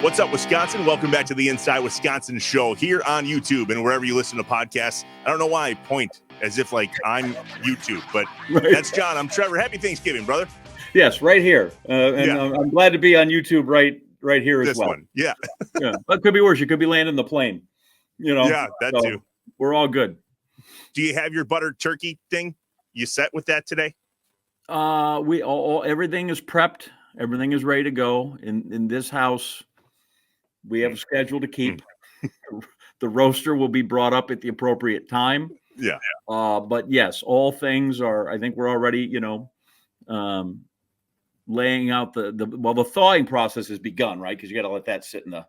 What's up, Wisconsin? Welcome back to the Inside Wisconsin show here on YouTube and wherever you listen to podcasts. I don't know why I point as if like I'm YouTube, but That's John. I'm Trevor. Happy Thanksgiving, brother. Yes, right here. I'm glad to be on YouTube right here as well. This one. Yeah. Yeah. But it could be worse. You could be landing the plane. Yeah, that too. We're all good. Do you have your buttered turkey thing? You set with that today? Everything is prepped. Everything is ready to go in this house. We have a schedule to keep. The roaster will be brought up at the appropriate time. Yeah. But yes, all things are. I think we're already, laying out the thawing process has begun, right? Because you got to let that sit in the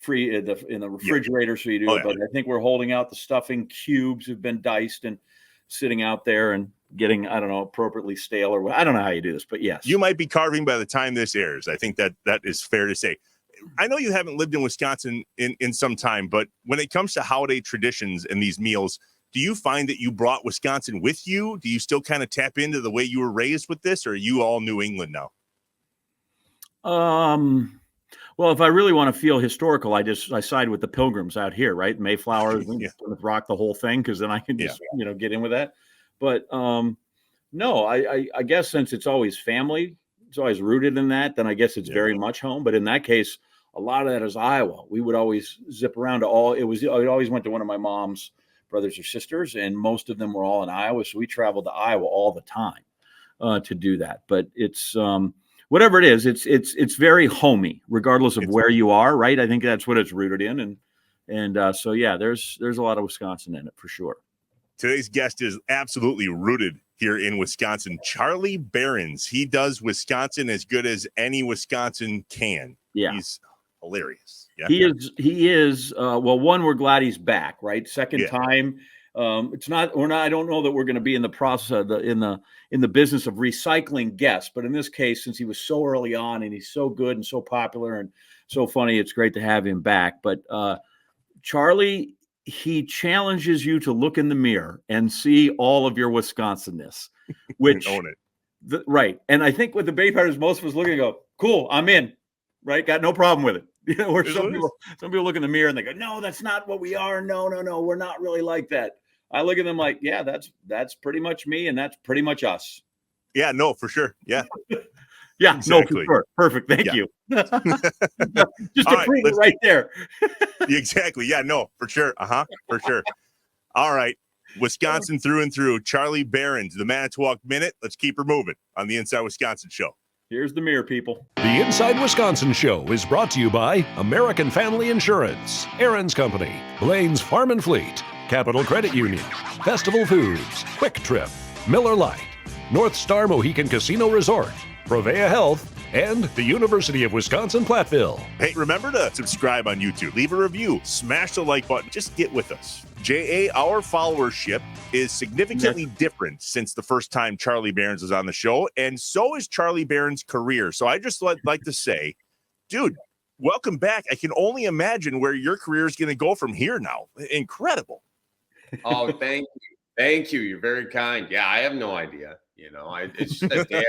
refrigerator so you do it. But I think we're holding out the stuffing cubes have been diced and sitting out there and getting, I don't know, appropriately stale or I don't know how you do this, but yes. You might be carving by the time this airs. I think that is fair to say. I know you haven't lived in Wisconsin in some time, but when it comes to holiday traditions and these meals, do you find that you brought Wisconsin with you? Do you still kind of tap into the way you were raised with this, or are you all New England now? Well, if I really want to feel historical, I side with the Pilgrims out here, right? Mayflower, with rock the whole thing, because then I can just get in with that. But no, I guess since it's always family, it's always rooted in that, then I guess it's very much home. But in that case, a lot of that is Iowa. We would always zip around to I always went to one of my mom's brothers or sisters, and most of them were all in Iowa. So we traveled to Iowa all the time to do that. But it's whatever it is, it's very homey, regardless of where you are, right? I think that's what it's rooted in. And so, yeah, there's a lot of Wisconsin in it for sure. Today's guest is absolutely rooted here in Wisconsin. Charlie Berens. He does Wisconsin as good as any Wisconsin can. Yeah. He's hilarious. Yeah. He is. Well, one, we're glad he's back, right? Second time. I don't know that we're going to be in the process of in the business of recycling guests, but in this case, since he was so early on and he's so good and so popular and so funny, it's great to have him back. But Charlie, he challenges you to look in the mirror and see all of your Wisconsinness, which own it. Right. And I think with the Bay Partners, most of us look and go, cool, I'm in, right? Got no problem with it. Where some people look in the mirror and they go, no, that's not what we are. No, we're not really like that. I look at them like, yeah, that's pretty much me. And that's pretty much us. Yeah, no, for sure. Yeah. Yeah, exactly. No, for sure. Perfect. Thank you. Just to prove it right there. Exactly. Yeah, no, for sure. For sure. All right. Wisconsin through and through. Charlie Berens, the Manitowoc Minute. Let's keep her moving on the Inside Wisconsin show. Here's the mirror, people. The Inside Wisconsin show is brought to you by American Family Insurance, Aaron's Company, Blaine's Farm and Fleet, Capital Credit Union, Festival Foods, Quick Trip, Miller Lite, North Star Mohican Casino Resort, Provea Health, and the University of Wisconsin-Platteville. Hey, remember to subscribe on YouTube, leave a review, smash the like button, just get with us. J.A., our followership is significantly different since the first time Charlie Berens was on the show, and so is Charlie Berens' career. So I just like to say, dude, welcome back. I can only imagine where your career is going to go from here now. Incredible. Oh, thank you. Thank you. You're very kind. Yeah, I have no idea. It's just a day.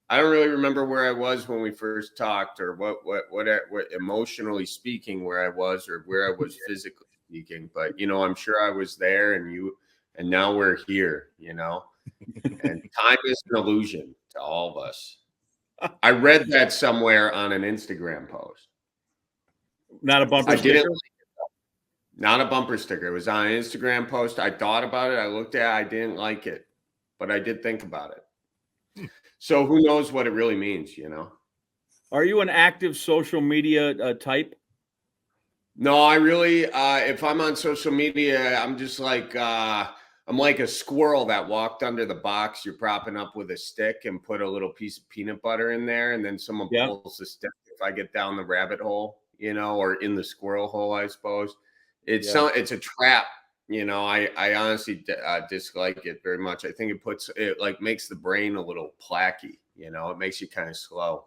I don't really remember where I was when we first talked, or what emotionally speaking, where I was, or where I was physically speaking. But I'm sure I was there, and now we're here. And time is an illusion to all of us. I read that somewhere on an Instagram post. Not a bumper sticker. Not a bumper sticker. It was on an Instagram post. I thought about it. I looked at it. I didn't like it, but I did think about it. So who knows what it really means, Are you an active social media type? No, I really, if I'm on social media, I'm just like, I'm like a squirrel that walked under the box you're propping up with a stick and put a little piece of peanut butter in there. And then someone pulls the stick if I get down the rabbit hole, or in the squirrel hole, I suppose. It's a trap. I honestly dislike it very much. I think it like makes the brain a little placky, it makes you kind of slow,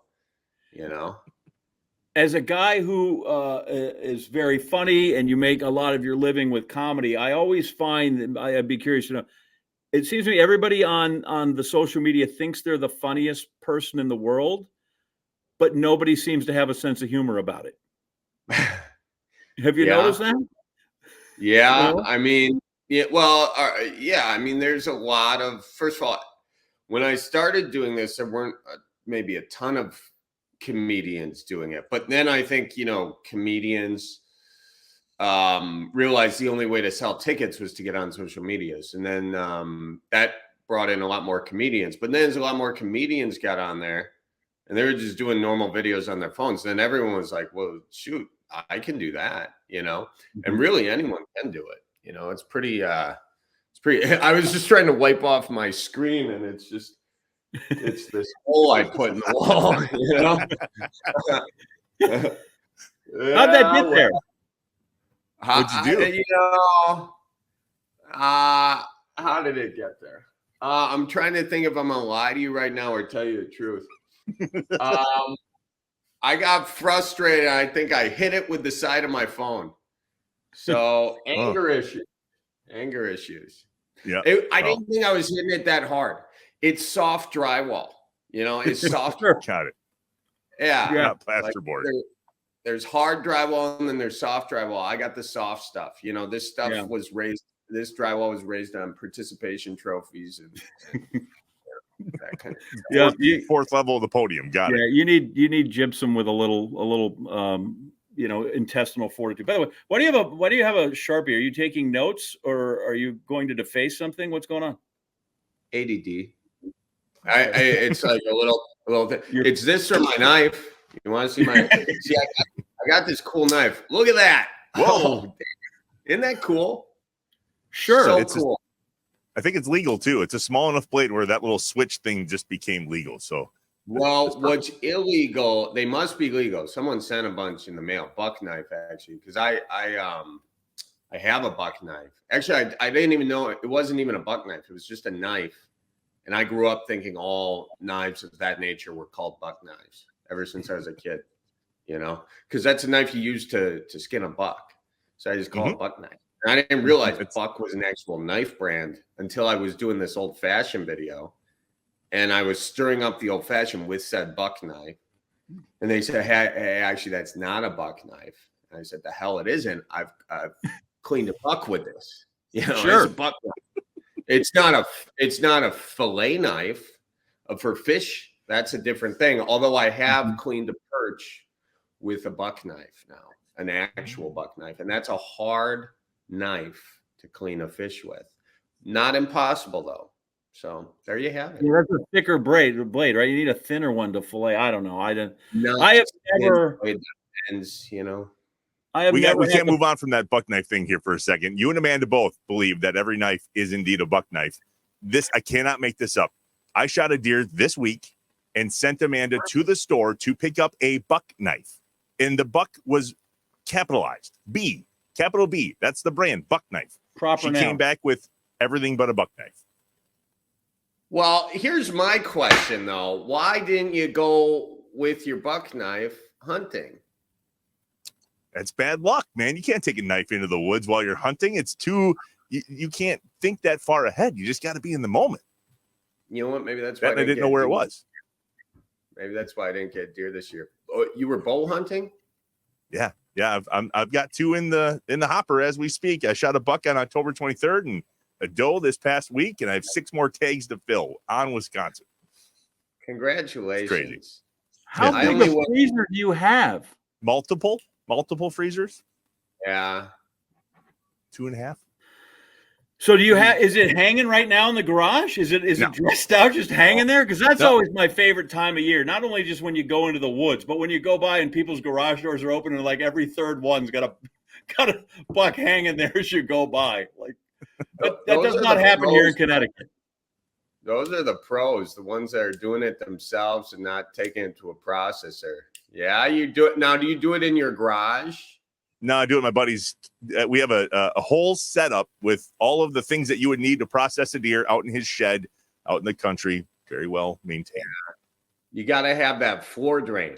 As a guy who is very funny and you make a lot of your living with comedy, I always find that I'd be curious to know, it seems to me everybody on the social media thinks they're the funniest person in the world. but nobody seems to have a sense of humor about it. Have you noticed that? Yeah, I mean, well, yeah, I mean, there's a lot of, first of all, when I started doing this, there weren't maybe a ton of comedians doing it. But then I think, comedians realized the only way to sell tickets was to get on social medias. And then that brought in a lot more comedians. But then as a lot more comedians got on there and they were just doing normal videos on their phones, then everyone was like, well, shoot, I can do that, and really anyone can do it. It's pretty, I was just trying to wipe off my screen and it's this hole I put in the wall, How'd that get there? What'd you do? How did it get there? I'm trying to think if I'm gonna lie to you right now or tell you the truth. I got frustrated. I think I hit it with the side of my phone. So anger issues. Yeah. I didn't think I was hitting it that hard. It's soft drywall. It's soft. Got it. Yeah. Not plasterboard. There's hard drywall and then there's soft drywall. I got the soft stuff. This stuff was raised. This drywall was raised on participation trophies and that kind of stuff. Fourth level of the podium. Got it. Yeah, you need gypsum with a little intestinal fortitude. By the way, why do you have a Sharpie? Are you taking notes or are you going to deface something? What's going on? ADD. It's like a little thing. It's this or my knife. You want to see my? See, I got this cool knife. Look at that! Whoa, isn't that cool? Sure, so it's cool. I think it's legal too. It's a small enough blade where that little switch thing just became legal. So, well, what's illegal? They must be legal. Someone sent a bunch in the mail. Buck knife, actually, because I have a buck knife. Actually, I didn't even know it wasn't even a buck knife. It was just a knife, and I grew up thinking all knives of that nature were called buck knives ever since I was a kid. Because that's a knife you use to skin a buck. So I just call it buck knife. I didn't realize Buck was an actual knife brand until I was doing this old-fashioned video, and I was stirring up the old-fashioned with said buck knife, and they said, "Hey, actually, that's not a buck knife." And I said, "The hell it isn't! I've cleaned a buck with this. Sure. It's a buck knife. It's not a fillet knife for fish. That's a different thing. Although I have cleaned a perch with a buck knife now, an actual buck knife, and that's a hard knife to clean a fish with. Not impossible though. So there you have it. Yeah, that's a thicker blade, right? You need a thinner one to fillet. I don't know. I have never. It ends, We can't move on from that buck knife thing here for a second. You and Amanda both believe that every knife is indeed a buck knife. I cannot make this up. I shot a deer this week and sent Amanda to the store to pick up a buck knife, and the buck was capitalized B. Capital B. That's the brand, buck knife. She came back with everything but a buck knife. Well, here's my question, though. Why didn't you go with your buck knife hunting? That's bad luck, man. You can't take a knife into the woods while you're hunting. It's you can't think that far ahead. You just got to be in the moment. You know what? Maybe that's why I didn't know where it was. Maybe that's why I didn't get deer this year. Oh, you were bow hunting? Yeah. I've got two in the hopper as we speak. I shot a buck on October 23rd and a doe this past week, and I have 6 more tags to fill on Wisconsin. Congratulations! Crazy. How big a freezer do you have? Multiple freezers. Yeah, 2.5. So do you have? Is it hanging right now in the garage? Is it dressed out, just hanging there? Because that's always my favorite time of year. Not only just when you go into the woods, but when you go by and people's garage doors are open and like every third one's got a buck hanging there as you go by. Like that does not happen here in Connecticut. Those are the pros, the ones that are doing it themselves and not taking it to a processor. Yeah, you do it now. Do you do it in your garage? No, I do it at my buddy's. We have a whole setup with all of the things that you would need to process a deer out in his shed, out in the country, very well maintained. You got to have that floor drain.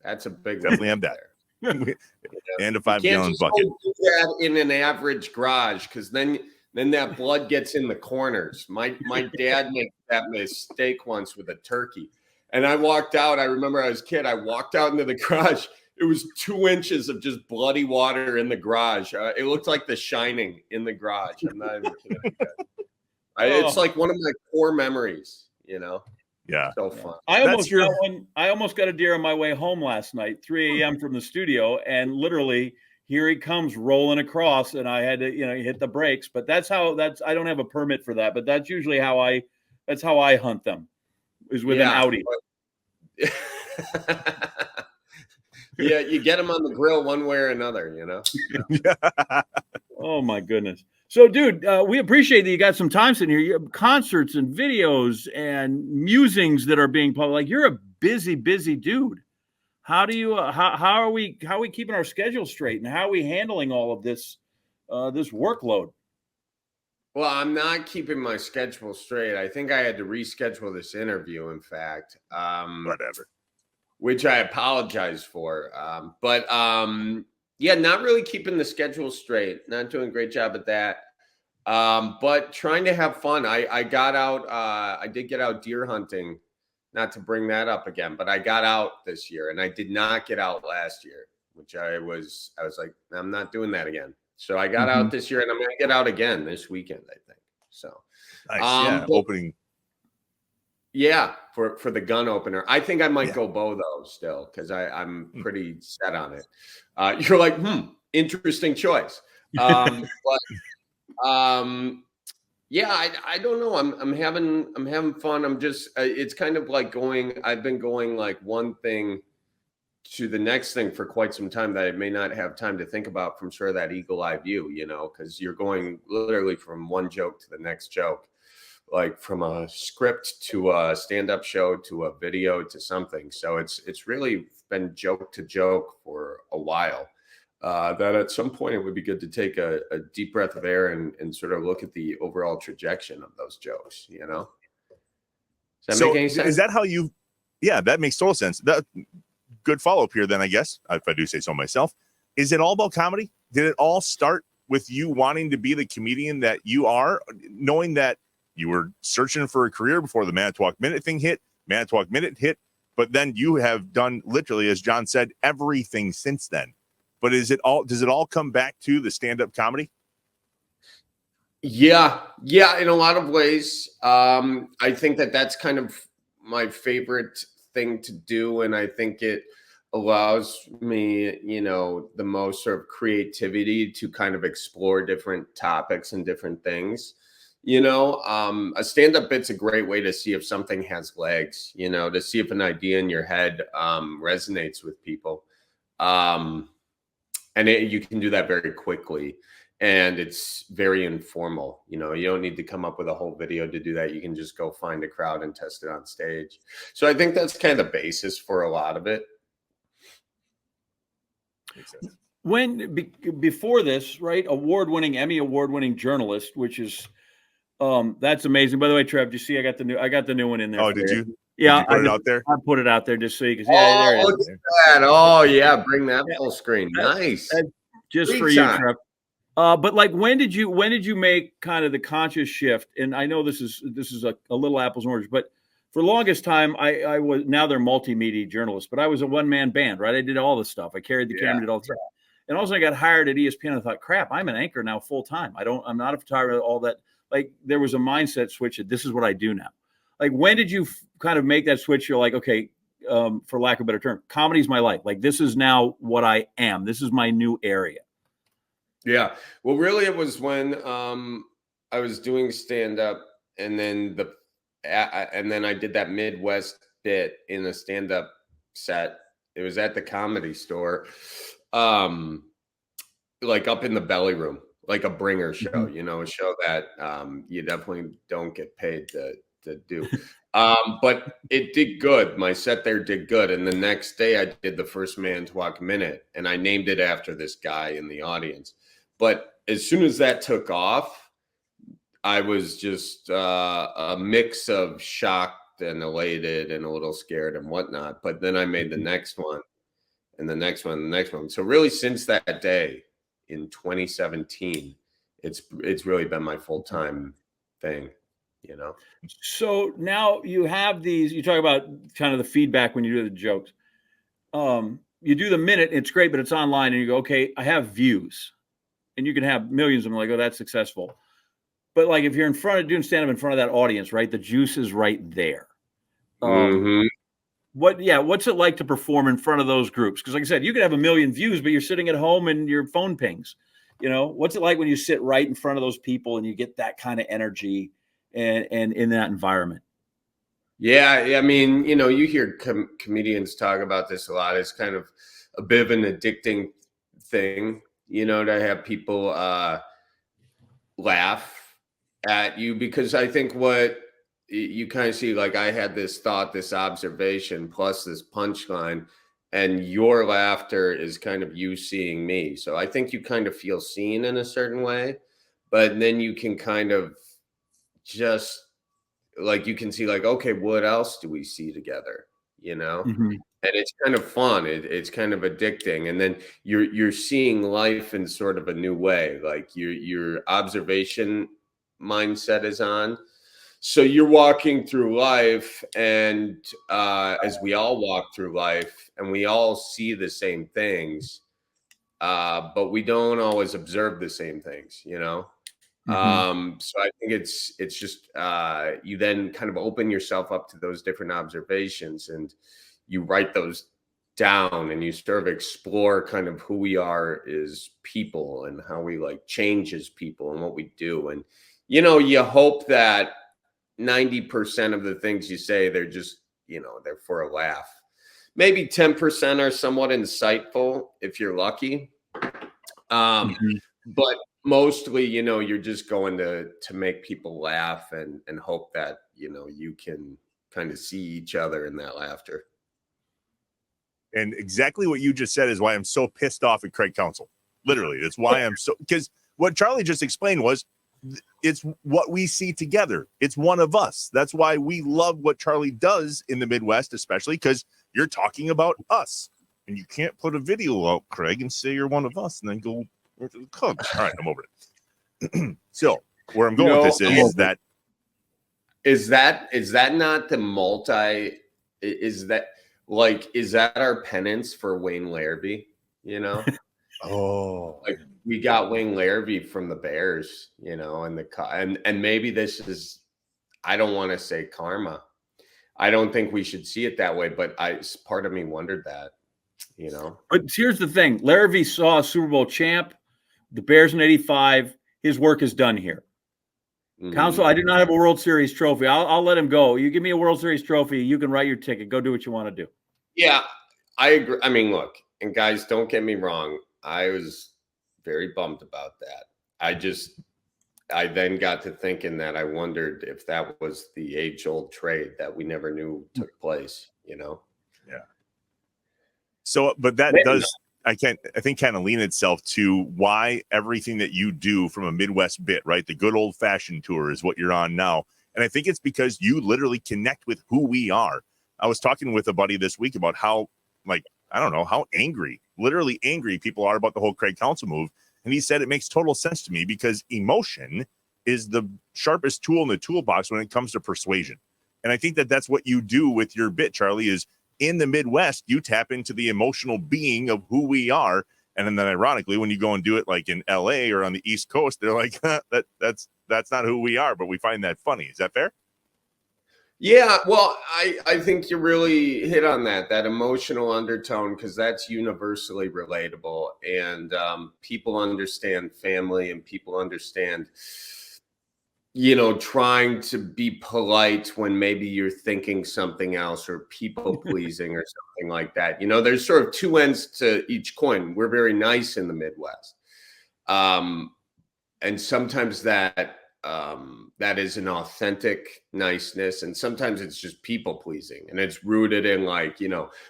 That's a big one. Definitely have that. And a 5-gallon bucket. You can't do that in an average garage because then that blood gets in the corners. My dad made that mistake once with a turkey. And I walked out. I remember I was a kid. I walked out into the garage. It was 2 inches of just bloody water in the garage. It looked like The Shining in the garage. I'm not even kidding. It's like one of my core memories, you know? Yeah. So fun. I almost got a deer on my way home last night, 3 a.m. from the studio, and literally here he comes rolling across, and I had to, hit the brakes. But I don't have a permit for that, but that's usually how I hunt them, is with an Audi. Yeah, you get them on the grill one way or another, you know? Oh, my goodness. So, dude, we appreciate that you got some time sitting here. You have concerts and videos and musings that are being published. Like, you're a busy, busy dude. How do you how are we keeping our schedule straight, and how are we handling all of this this workload? Well, I'm not keeping my schedule straight. I think I had to reschedule this interview, in fact. Whatever. Which I apologize for. Yeah, not really keeping the schedule straight. Not doing a great job at that. But trying to have fun. I got out. I did get out deer hunting. Not to bring that up again, but I got out this year, and I did not get out last year, which I was like, I'm not doing that again. So I got out this year, and I'm going to get out again this weekend, I think. So nice. Opening. Yeah, for the gun opener. I think I might go bow though still, because I'm pretty set on it. You're like, interesting choice. Yeah, I don't know. I'm having fun. I'm just it's kind of like I've been going like one thing to the next thing for quite some time that I may not have time to think about from sort of that eagle eye view, because you're going literally from one joke to the next joke. Like from a script to a stand-up show to a video to something. So it's really been joke to joke for a while. That at some point it would be good to take a deep breath of air and sort of look at the overall trajectory of those jokes, Does that make any sense? Is that how you? Yeah, that makes total sense. That good follow-up here then, I guess, if I do say so myself. Is it all about comedy? Did it all start with you wanting to be the comedian that you are, knowing that you were searching for a career before the Manitowoc Minute thing hit, Manitowoc Minute hit, but then you have done literally, as John said, everything since then. But does it all come back to the stand-up comedy? Yeah, in a lot of ways. I think that's kind of my favorite thing to do, and I think it allows me, the most sort of creativity to kind of explore different topics and different things. A stand-up bit's a great way to see if something has legs, to see if an idea in your head resonates with people. And you can do that very quickly, and it's very informal. You don't need to come up with a whole video to do that. You can just go find a crowd and test it on stage. So I think that's kind of the basis for a lot of it. Makes sense. Before this, right? Emmy award-winning journalist, which is that's amazing. By the way, Trev, do you see I got the new one in there? Oh, did you? Yeah, put it out there. I put it out there just so you can see. There it is. That. Oh yeah, bring that full screen. Nice. Just for you, Trev. But like, when did you make kind of the conscious shift? And I know this is a little apples and oranges, but for the longest time, I was, now they're multimedia journalists, but I was a one-man band, right? I did all the stuff. I carried the camera, did all the stuff. And also I got hired at ESPN. I thought, crap, I'm an anchor now full time. I'm not a photographer, all that. Like, there was a mindset switch that this is what I do now. Like, when did you kind of make that switch? You're like, okay, for lack of a better term, comedy's my life. Like, this is now what I am. This is my new area. Yeah. Well, really, it was when I was doing stand-up, and then I did that Midwest bit in the stand-up set. It was at the Comedy Store, like up in the belly room, like a bringer show, a show that you definitely don't get paid to do. But it did good. My set there did good. And the next day I did the first Manitowoc Minute, and I named it after this guy in the audience. But as soon as that took off, I was just a mix of shocked and elated and a little scared and whatnot. But then I made the next one and the next one, and the next one. So really, since that day in 2017, it's really been my full-time thing. you know? So now you have these, you talk about kind of the feedback when you do the jokes. You do the minute, it's great, but it's online and you go, okay, I have views, and you can have millions of them, like, oh, that's successful. But like, if you're in front of doing stand-up in front of that audience, right, the juice is right there. What's it like to perform in front of those groups? Because like I said, you could have a million views, but you're sitting at home and your phone pings. What's it like when you sit right in front of those people and you get that kind of energy and in that environment? Yeah, I mean, you hear comedians talk about this a lot. It's kind of a bit of an addicting thing, to have people laugh at you, because I think what you kind of see, like, I had this thought, this observation, plus this punchline, and your laughter is kind of you seeing me. So I think you kind of feel seen in a certain way, but then you can kind of just, like, you can see, like, okay, what else do we see together? Mm-hmm. And it's kind of fun. It's kind of addicting. And then you're seeing life in sort of a new way. Like, your observation mindset is on. So you're walking through life, and as we all walk through life, and we all see the same things, but we don't always observe the same things, So I think it's just you then kind of open yourself up to those different observations, and you write those down, and you sort of explore kind of who we are as people and how we like change as people and what we do. And you hope that 90% of the things you say, they're just, they're for a laugh. Maybe 10% are somewhat insightful if you're lucky. But mostly, you're just going to make people laugh, and hope that, you can kind of see each other in that laughter. And exactly what you just said is why I'm so pissed off at Craig Counsell. Literally, that's why I'm so, because what Charlie just explained was, it's what we see together. It's one of us. That's why we love what Charlie does in the Midwest, especially because you're talking about us. And you can't put a video out, Craig, and say you're one of us and then go to the Cubs. All right, I'm over it. So where I'm going with this is that is that not the multi? Is that our penance for Wayne Larrabee? Oh, like, we got Wayne Larrabee from the Bears, and maybe this is, I don't want to say karma. I don't think we should see it that way, but part of me wondered that, But here's the thing: Larrabee saw a Super Bowl champ, the Bears in '85. His work is done here. Counsell, I do not have a World Series trophy. I'll let him go. You give me a World Series trophy, you can write your ticket. Go do what you want to do. Yeah, I agree. I mean, look, and guys, don't get me wrong. I was very bummed about that. I then got to thinking that I wondered if that was the age-old trade that we never knew took place, Yeah. So, but that does, I think kind of lean itself to why everything that you do from a Midwest bit, right? The good old fashioned tour is what you're on now. And I think it's because you literally connect with who we are. I was talking with a buddy this week about how, like, I don't know, how literally angry people are about the whole Craig Counsell move. And he said it makes total sense to me because emotion is the sharpest tool in the toolbox when it comes to persuasion. And I think that that's what you do with your bit, Charlie, is in the Midwest, you tap into the emotional being of who we are. And then ironically, when you go and do it like in LA or on the East Coast, they're like, that's not who we are, but we find that funny. Is that fair? Yeah, well, I think you really hit on that emotional undertone, because that's universally relatable, and people understand family, and people understand, trying to be polite when maybe you're thinking something else, or people pleasing or something like that. There's sort of two ends to each coin. We're very nice in the Midwest. And sometimes that is an authentic niceness, and sometimes it's just people pleasing, and it's rooted in, like,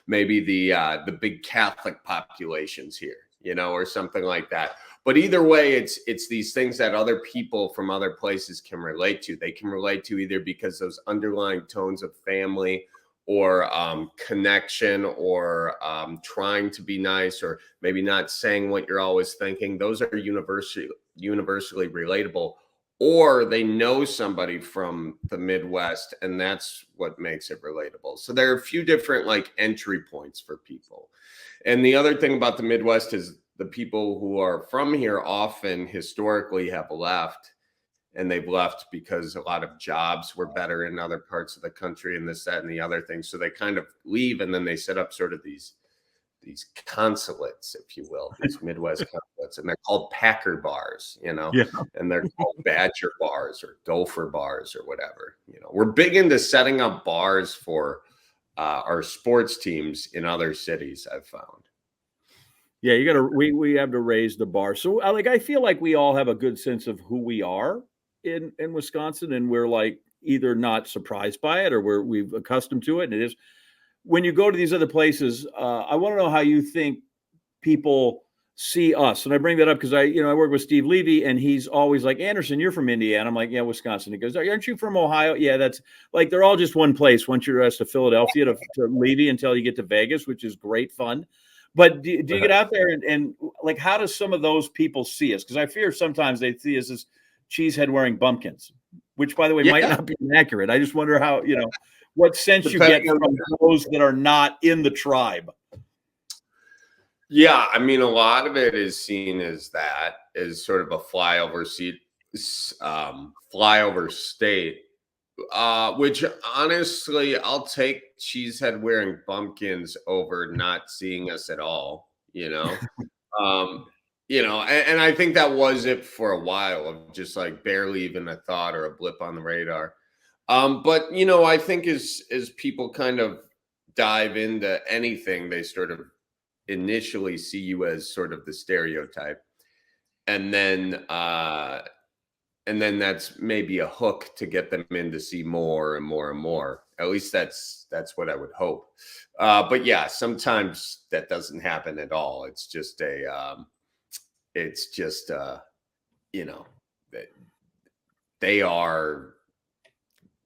maybe the big Catholic populations here, or something like that. But either way, it's these things that other people from other places can relate to. They can relate to either because those underlying tones of family, or connection, or trying to be nice, or maybe not saying what you're always thinking. Those are universally relatable. or they know somebody from the Midwest, and that's what makes it relatable. So there are a few different like entry points for people. And the other thing about the Midwest is the people who are from here often historically have left, and they've left because a lot of jobs were better in other parts of the country and this, that, and the other thing. So they kind of leave, and then they set up sort of these consulates, if you will, these Midwest consulates, and they're called Packer bars, you know, and they're called Badger bars or Gopher bars or whatever. You know, we're big into setting up bars for our sports teams in other cities, I've found. Yeah, we have to raise the bar. So I feel like we all have a good sense of who we are in Wisconsin, and we're like either not surprised by it or we've accustomed to it. And it is, when you go to these other places, I want to know how you think people see us. And I bring that up because I work with Steve Levy, and he's always like, Anderson, you're from Indiana. I'm like, yeah, Wisconsin. He goes, aren't you from Ohio? Yeah, that's like, they're all just one place once you're west of Philadelphia to Levy until you get to Vegas, which is great fun. But do you get out there and like, how does some of those people see us? Because I fear sometimes they see us as cheesehead wearing bumpkins, which, by the way, might not be inaccurate. I just wonder how, what sense you get from those that are not in the tribe. Yeah, I mean, a lot of it is seen as that, as sort of a flyover state, which honestly, I'll take cheesehead wearing bumpkins over not seeing us at all, and I think that was it for a while, of just like barely even a thought or a blip on the radar. But I think as people kind of dive into anything, they sort of initially see you as sort of the stereotype, and then that's maybe a hook to get them in to see more and more and more. At least that's what I would hope. But yeah, sometimes that doesn't happen at all. It's just they are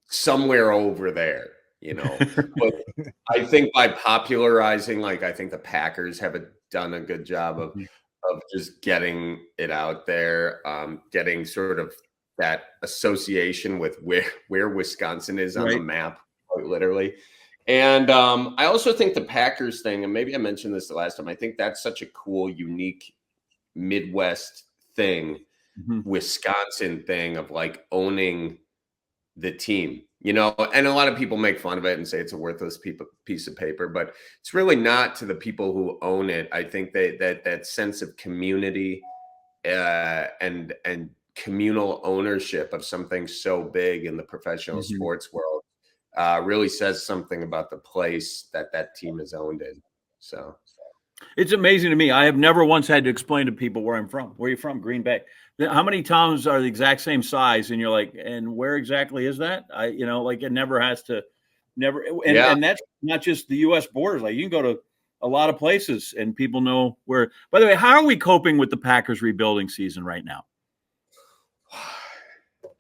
somewhere over there, but I think by popularizing, I think the Packers have done a good job of just getting it out there, getting sort of that association with where Wisconsin is on the map, quite literally. And I also think the Packers thing, and maybe I mentioned this the last time, I think that's such a cool, unique Midwest thing, Wisconsin thing of like owning the team, and a lot of people make fun of it and say it's a worthless piece of paper, but it's really not to the people who own it. I think that sense of community and communal ownership of something so big in the professional sports world really says something about the place that team is owned in. So it's amazing to me. I have never once had to explain to people where I'm from. Where are you from? Green Bay. How many towns are the exact same size? And you're like, and where exactly is that? It never has to, and that's not just the U.S. borders. Like, you can go to a lot of places and people know where. By the way, how are we coping with the Packers rebuilding season right now?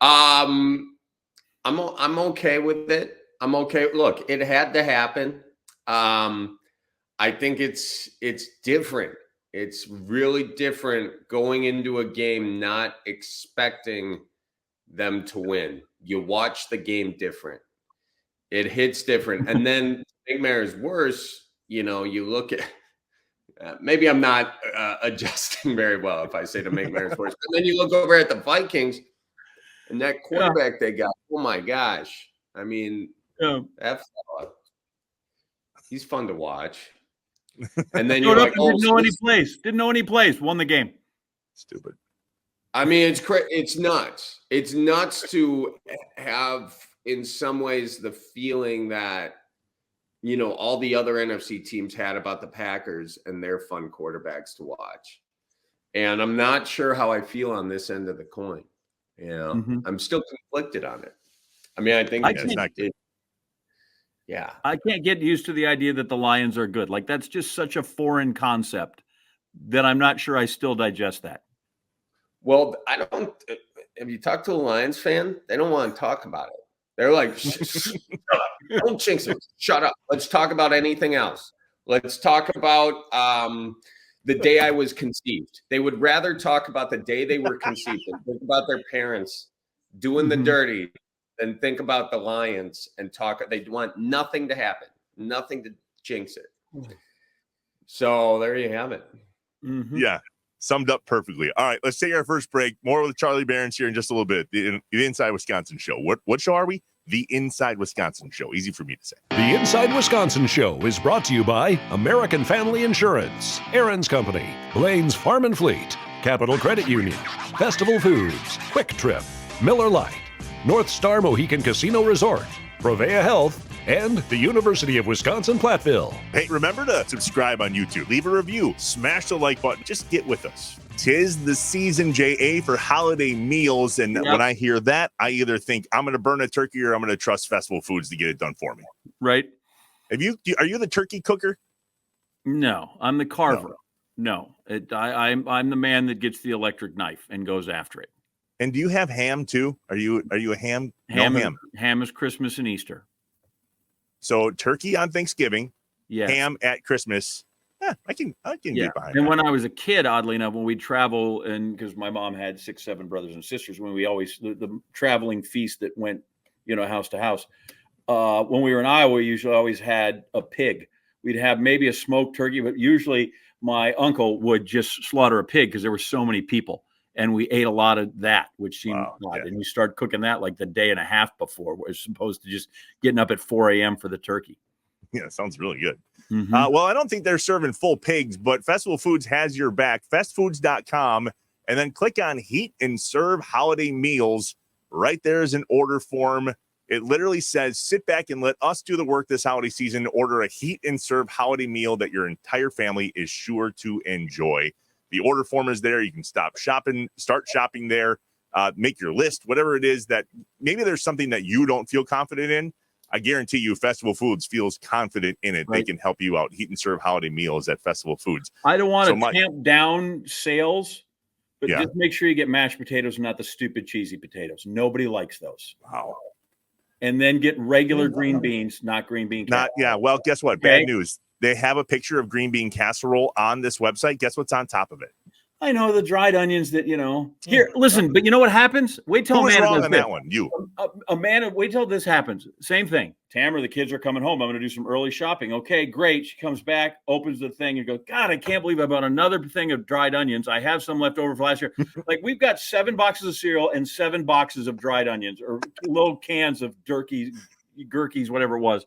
I'm okay with it. I'm okay. Look, it had to happen. I think it's different. It's really different going into a game not expecting them to win. You watch the game different. It hits different. And then to make matters worse, you look at maybe I'm not adjusting very well if I say to make matters worse. But then you look over at the Vikings and that quarterback they got. Oh my gosh. I mean, that fella, he's fun to watch. And then you're like, didn't know any place, won the game. Stupid. I mean, it's crazy. It's nuts. It's nuts to have, in some ways, the feeling that, all the other NFC teams had about the Packers and their fun quarterbacks to watch. And I'm not sure how I feel on this end of the coin. I'm still conflicted on it. I mean, I think it's not good. Yeah. I can't get used to the idea that the Lions are good. Like, that's just such a foreign concept that I'm not sure I still digest that. Well, I don't. Have you talked to a Lions fan? They don't want to talk about it. They're like, shut up. Don't jinx it. Shut up. Let's talk about anything else. Let's talk about the day I was conceived. They would rather talk about the day they were conceived than think about their parents doing the dirty, then think about the Lions and talk. They want nothing to happen, nothing to jinx it. So there you have it. Yeah, summed up perfectly. All right, let's take our first break. More with Charlie Berens here in just a little bit. The Inside Wisconsin Show. What show are we? The Inside Wisconsin Show. Easy for me to say. The Inside Wisconsin Show is brought to you by American Family Insurance, Berens Company, Blaine's Farm and Fleet, Capital Credit Union, Festival Foods, Quick Trip, Miller Lite, North Star Mohican Casino Resort, Provea Health, and the University of Wisconsin-Platteville. Hey, remember to subscribe on YouTube. Leave a review. Smash the like button. Just get with us. 'Tis the season, JA, for holiday meals. And when I hear that, I either think I'm going to burn a turkey or I'm going to trust Festival Foods to get it done for me. Right. Are you the turkey cooker? No, I'm the carver. No, I'm the man that gets the electric knife and goes after it. And do you have ham too? Are you a ham? Ham is Christmas and Easter. So turkey on Thanksgiving, yeah. Ham at Christmas. I can get behind. And that. when I was a kid, oddly enough, when we'd travel, and because my mom had 6, 7 brothers and sisters, when we always the traveling feast that went, house to house. When we were in Iowa, we usually always had a pig. We'd have maybe a smoked turkey, but usually my uncle would just slaughter a pig because there were so many people. And we ate a lot of that, which seemed odd. Yeah. And you start cooking that like the day and a half before, as opposed to just getting up at 4 a.m. for the turkey. Yeah, sounds really good. Well, I don't think they're serving full pigs, but Festival Foods has your back. Festfoods.com, and then click on Heat and Serve Holiday Meals. Right there is an order form. It literally says, sit back and let us do the work this holiday season. Order a Heat and Serve holiday meal that your entire family is sure to enjoy. The order form is there. You can start shopping there, make your list, whatever it is that maybe there's something that you don't feel confident in. I guarantee you Festival Foods feels confident in it. Right. They can help you out. Heat and Serve holiday meals at Festival Foods. I don't want to tamp down sales, but just make sure you get mashed potatoes and not the stupid cheesy potatoes. Nobody likes those. Wow. And then get regular green beans, not green bean casserole. Well, guess what? Okay. Bad news. They have a picture of green bean casserole on this website. Guess what's on top of it? I know, the dried onions that, Here, listen, but you know what happens? Wait till Amanda wrong does on this. That one? You. Amanda, wait till this happens. Same thing. Tamara, the kids are coming home. I'm going to do some early shopping. Okay, great. She comes back, opens the thing and goes, God, I can't believe I bought another thing of dried onions. I have some left over from last year. Like, we've got 7 boxes of cereal and 7 boxes of dried onions, or little cans of gherkins, whatever it was.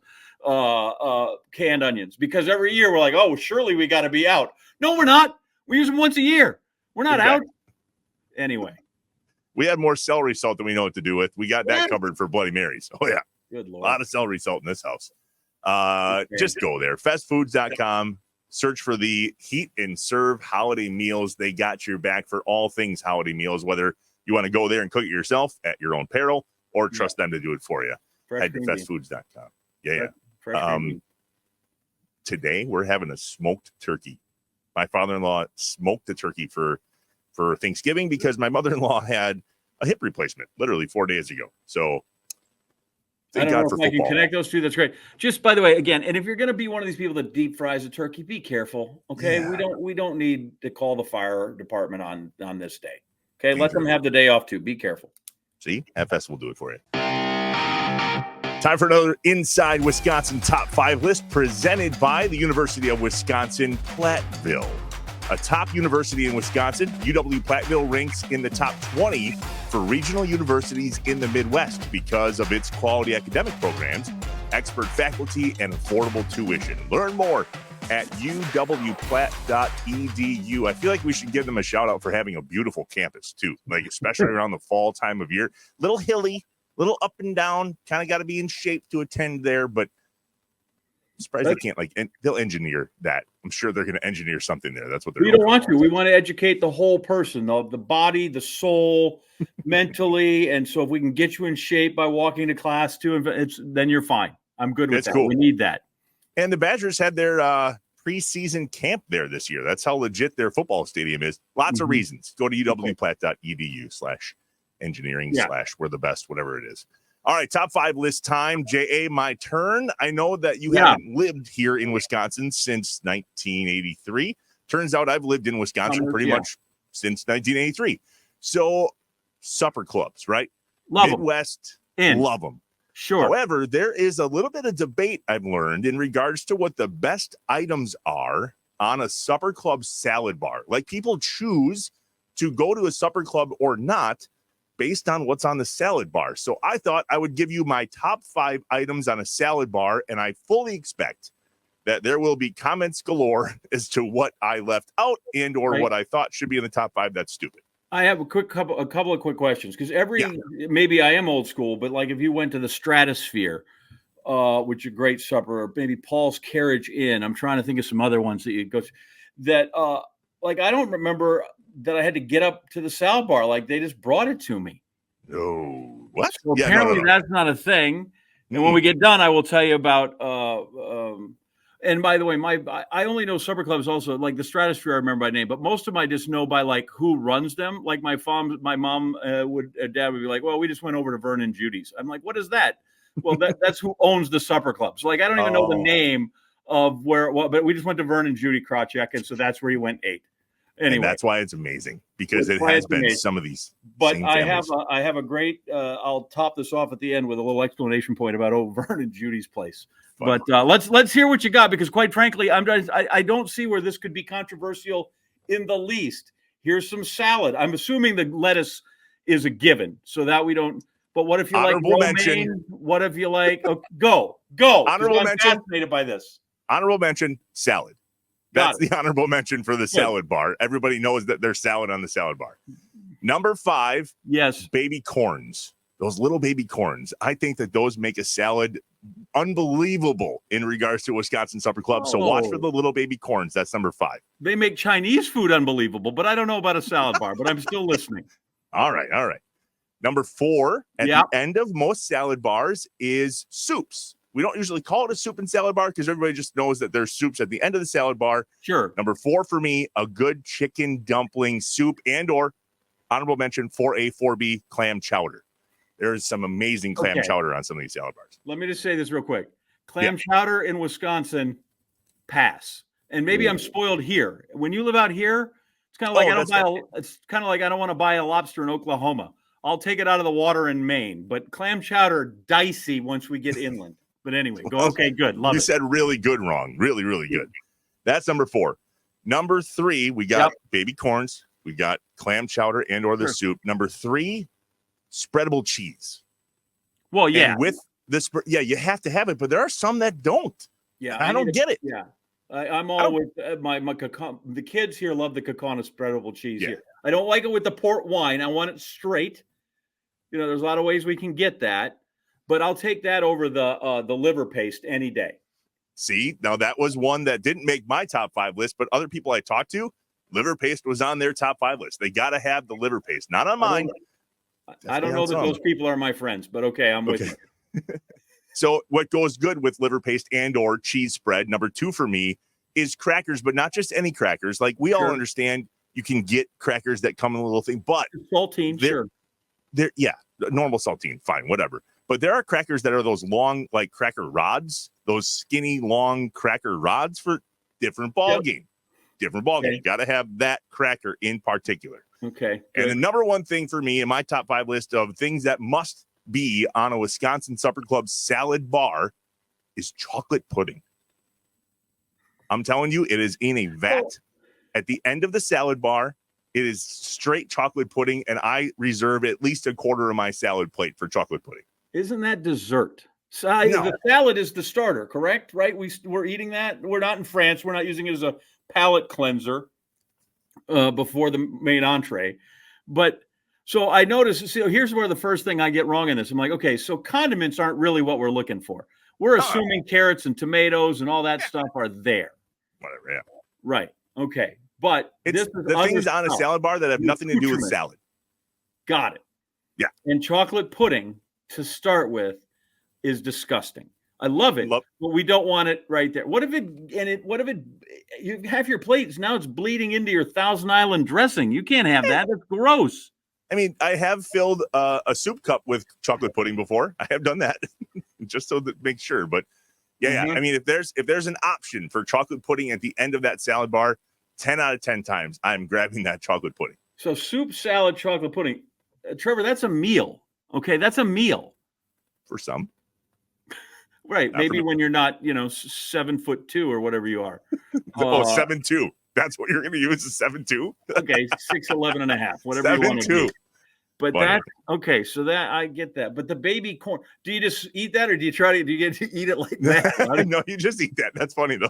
Canned onions, because every year we're like, oh, surely we got to be out. No, we're not. We use them once a year. We're not out. Anyway, we have more celery salt than we know what to do with. We got that covered for Bloody Marys. Oh yeah, good Lord, a lot of celery salt in this house. Just go there, festfoods.com. Search for the Heat and Serve holiday meals. They got your back for all things holiday meals. Whether you want to go there and cook it yourself at your own peril, or trust them to do it for you. Head to festfoods.com. Yeah. Today we're having a smoked turkey. My father-in-law smoked the turkey for Thanksgiving because my mother-in-law had a hip replacement literally 4 days ago. So thank God for football. I can connect those two. That's great. Just by the way, again, and if you're going to be one of these people that deep fries a turkey, be careful. Okay, we don't need to call the fire department on this day. Okay, let them have the day off too. Be careful. See, FS will do it for you. Time for another Inside Wisconsin Top 5 list presented by the University of Wisconsin-Platteville. A top university in Wisconsin, UW-Platteville ranks in the top 20 for regional universities in the Midwest because of its quality academic programs, expert faculty, and affordable tuition. Learn more at uwplatt.edu. I feel like we should give them a shout out for having a beautiful campus too, like especially around the fall time of year. Little hilly, little up and down, kind of got to be in shape to attend there, but I'm surprised they can't, they'll engineer that. I'm sure they're going to engineer something there. That's what they're We don't want to. We want to educate the whole person, the body, the soul, mentally. And so if we can get you in shape by walking to class too, then you're fine. I'm good with that. Cool. We need that. And the Badgers had their preseason camp there this year. That's how legit their football stadium is. Lots of reasons. Go to uwplatt.edu/engineering/ we're the best, whatever it is. All right, top 5 list time. J.A., my turn. I know that you haven't lived here in Wisconsin since 1983. Turns out I've lived in Wisconsin pretty much since 1983. So supper clubs, right? Love Midwest, them. love them. Sure. However, there is a little bit of debate I've learned in regards to what the best items are on a supper club salad bar. Like, people choose to go to a supper club or not based on what's on the salad bar. So I thought I would give you my top 5 items on a salad bar, and I fully expect that there will be comments galore as to what I left out and or what I thought should be in the top 5. That's stupid. I have a couple of quick questions, because maybe I am old school, but like if you went to the Stratosphere, which is a great supper, or maybe Paul's Carriage Inn. I'm trying to think of some other ones that you go to that, like, I don't remember that I had to get up to the salad bar. Like, they just brought it to me. No. What? So apparently that's not a thing. And when we get done, I will tell you about, and by the way, I only know supper clubs also, like the Stratosphere, I remember by name, but most of them I just know by like who runs them. Like my mom dad would be like, well, we just went over to Vern and Judy's. I'm like, what is that? Well, that's who owns the supper clubs. Like, I don't even know the name of but we just went to Vern and Judy Krawcheck, and so that's where he went 8. Anyway, and that's why it's amazing, because it has been some of these. But I have a great. I'll top this off at the end with a little explanation point about Vern and Judy's place. Fun. But let's hear what you got, because quite frankly, I don't see where this could be controversial in the least. Here's some salad. I'm assuming the lettuce is a given, so that we don't. But what if you honorable like romaine? Mention. What if you like? Oh, go. Honorable mention. I'm fascinated by this. Honorable mention: salad. That's the honorable mention for the salad bar. Everybody knows that there's salad on the salad bar. Number 5, yes, baby corns. Those little baby corns. I think that those make a salad unbelievable in regards to Wisconsin Supper Club. So watch for the little baby corns. That's number 5. They make Chinese food unbelievable, but I don't know about a salad bar, but I'm still listening. All right. Number 4, at the end of most salad bars, is soups. We don't usually call it a soup and salad bar because everybody just knows that there's soups at the end of the salad bar. Sure. Number 4 for me, a good chicken dumpling soup, and or honorable mention 4A, 4B, clam chowder. There's some amazing clam chowder on some of these salad bars. Let me just say this real quick. Clam chowder in Wisconsin, pass. And maybe I'm spoiled here. When you live out here, it's kind of like I don't want to buy a lobster in Oklahoma. I'll take it out of the water in Maine, but clam chowder, dicey once we get inland. But anyway, go. Okay, good. Love it. You said really good wrong. Really, really good. That's number 4. Number 3, we got baby corns. We got clam chowder and or the soup. Number 3, spreadable cheese. Well, yeah. And with this, you have to have it, but there are some that don't. Yeah, I don't get it. Yeah, I'm all with my the kids here love the Kakana spreadable cheese here. I don't like it with the port wine. I want it straight. You know, there's a lot of ways we can get that, but I'll take that over the liver paste any day. See, now that was one that didn't make my top 5 list, but other people I talked to, liver paste was on their top 5 list. They got to have the liver paste, not on mine. I don't know that those people are my friends, but okay, I'm with you. So what goes good with liver paste and or cheese spread, number 2 for me, is crackers, but not just any crackers. Like, we all understand you can get crackers that come in a little thing, but saltine, they're normal saltine, fine, whatever. But there are crackers that are those long, like cracker rods, those skinny, long cracker rods for different ball game. Different ball game. You got to have that cracker in particular. Okay. And the number 1 thing for me in my top 5 list of things that must be on a Wisconsin Supper Club salad bar is chocolate pudding. I'm telling you, it is in a vat at the end of the salad bar. It is straight chocolate pudding, and I reserve at least a quarter of my salad plate for chocolate pudding. Isn't that dessert? So the salad is the starter, correct? Right? We're eating that. We're not in France. We're not using it as a palate cleanser before the main entree. But so I noticed, here's where the first thing I get wrong in this. I'm like, okay, so condiments aren't really what we're looking for. We're assuming carrots and tomatoes and all that stuff are there. Whatever, yeah. Right. Okay. But it's the things on a salad bar that have nothing to do with salad. Got it. Yeah. And chocolate pudding, to start with, is disgusting. I love it, but we don't want it right there. What if you have your plates, now it's bleeding into your Thousand Island dressing. You can't have that. That's gross. I mean, I have filled a soup cup with chocolate pudding before. I have done that just so that make sure. But yeah. I mean, if there's an option for chocolate pudding at the end of that salad bar, 10 out of 10 times, I'm grabbing that chocolate pudding. So soup, salad, chocolate pudding. Trevor, that's a meal. Okay, that's a meal. For some. Right. Not Maybe when you're not, 7'2" or whatever you are. 7'2". That's what you're going to use, is 7'2"? Okay, 6'11" and a half, whatever you want to 7'2". do. But Funny. that, okay, so that I get that. But the baby corn, do you just eat that, or do you get to eat it like that? No, you just eat that. That's funny though.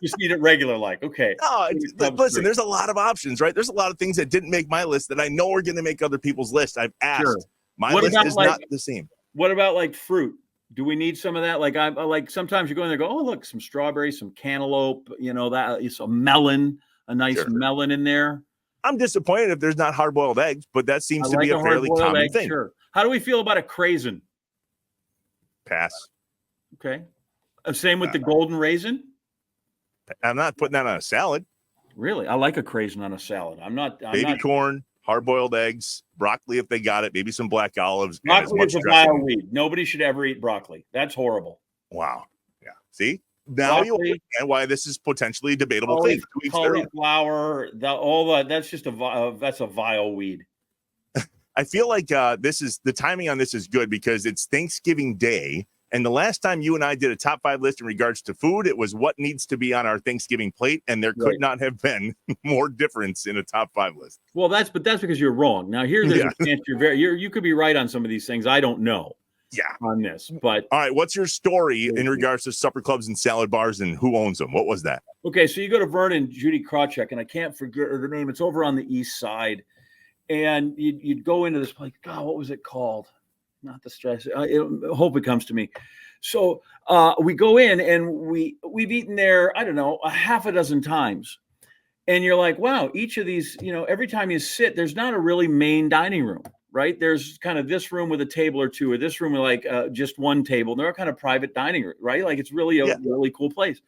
Just eat it regular, like, okay. No, listen, there's a lot of options, right? There's a lot of things that didn't make my list that I know are going to make other people's list. I've asked. Sure. My list is not the same. What about like fruit? Do we need some of that? Like, I like sometimes you go in there and go, oh, look, some strawberries, some cantaloupe, that it's a melon, a nice melon in there. I'm disappointed if there's not hard-boiled eggs, but that seems to be a fairly common thing. Sure. How do we feel about a craisin? Pass. Okay. Same with the golden raisin. I'm not putting that on a salad. Really? I like a craisin on a salad. Baby corn, hard-boiled eggs, broccoli if they got it, maybe some black olives. Broccoli is a vile weed. Nobody should ever eat broccoli. That's horrible. Wow. Yeah. See? Now you understand why this is potentially a debatable thing. Cauliflower, that's just that's a vile weed. I feel like the timing on this is good because it's Thanksgiving Day. And the last time you and I did a top 5 list in regards to food, it was what needs to be on our Thanksgiving plate. And there could not have been more difference in a top 5 list. Well, that's because you're wrong. Now there's a chance you could be right on some of these things. I don't know. Yeah. On this, but all right. What's your story in regards to supper clubs and salad bars and who owns them? What was that? Okay. So you go to Vern and Judy Krawcheck, and I can't forget the name. It's over on the east side. And you'd go into this place. God, what was it called? Not the stress. Hope it comes to me. So we go in and we've eaten there, I don't know, a half a dozen times. And you're like, wow, each of these, every time you sit, there's not a really main dining room, right? There's kind of this room with a table or two, or this room with like just one table. They're all kind of private dining room, right? Like it's really a really cool place.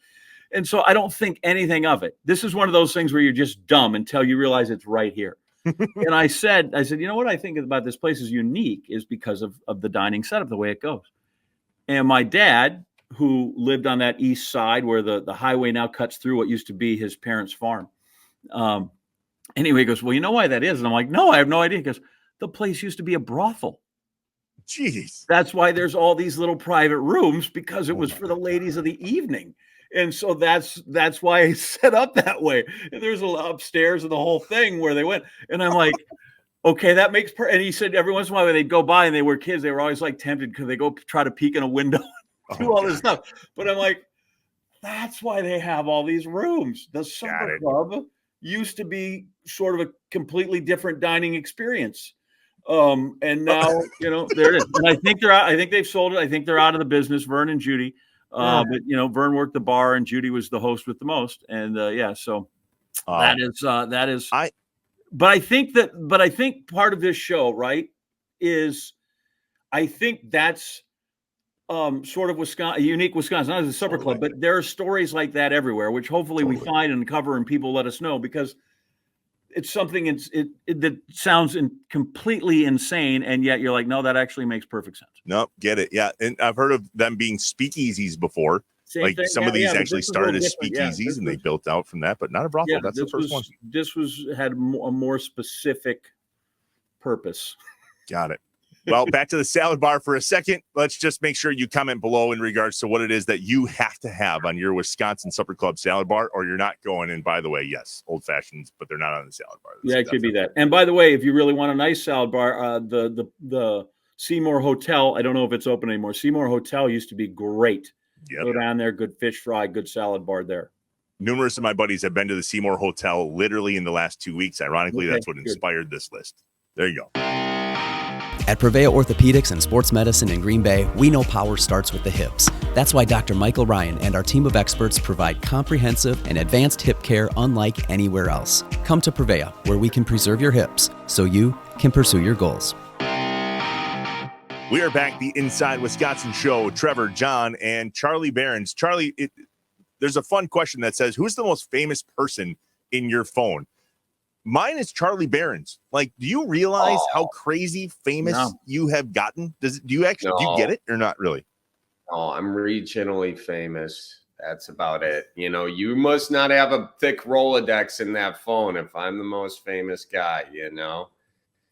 And so I don't think anything of it. This is one of those things where you're just dumb until you realize it's right here. And I said, you know what I think about this place is unique is because of the dining setup, the way it goes. And my dad, who lived on that east side where the highway now cuts through what used to be his parents' farm. Anyway, he goes, well, you know why that is? And I'm like, no, I have no idea. He goes, the place used to be a brothel. Jeez. That's why there's all these little private rooms, because it was for the ladies of the evening. And so that's why I set up that way. And there's upstairs and the whole thing where they went. And I'm like, okay, that makes and he said every once in a while when they'd go by and they were kids, they were always like tempted because they go try to peek in a window and do all this stuff. But I'm like, that's why they have all these rooms. The supper club used to be sort of a completely different dining experience. And now, there it is. And I think they're out. I think they've sold it. I think they're out of the business, Vern and Judy. But Vern worked the bar and Judy was the host with the most. And so that is but I think part of this show, right, is I think that's sort of Wisconsin, unique Wisconsin, not as a supper club, but there are stories like that everywhere, which hopefully we find and cover and people let us know, because it's something that sounds completely insane, and yet you're like, no, that actually makes perfect sense. Nope, get it. Yeah, and I've heard of them being speakeasies before. Same thing. Some of these actually started as speakeasies, and they built out from that, but not a brothel. That's the first one. This had a more specific purpose. Got it. Well, back to the salad bar for a second. Let's just make sure you comment below in regards to what it is that you have to have on your Wisconsin Supper Club salad bar, or you're not going. And by the way, yes, old fashions, but they're not on the salad bar. It could be that. And by the way, if you really want a nice salad bar, the Seymour Hotel, I don't know if it's open anymore. Seymour Hotel used to be great. Go down there, good fish fry, good salad bar there. Numerous of my buddies have been to the Seymour Hotel literally in the last 2 weeks. Ironically, that's what inspired this list. There you go. At Prevea Orthopedics and Sports Medicine in Green Bay, we know power starts with the hips. That's why Dr. Michael Ryan and our team of experts provide comprehensive and advanced hip care unlike anywhere else. Come to Prevea, where we can preserve your hips so you can pursue your goals. We are back, the Inside Wisconsin Show. Trevor, John, and Charlie Berens. Charlie, there's a fun question that says, who's the most famous person in your phone? Mine is Charlie Berens. Like, do you realize how crazy famous you have gotten? Do you get it or not really? No, I'm regionally famous. That's about it. You must not have a thick Rolodex in that phone if I'm the most famous guy,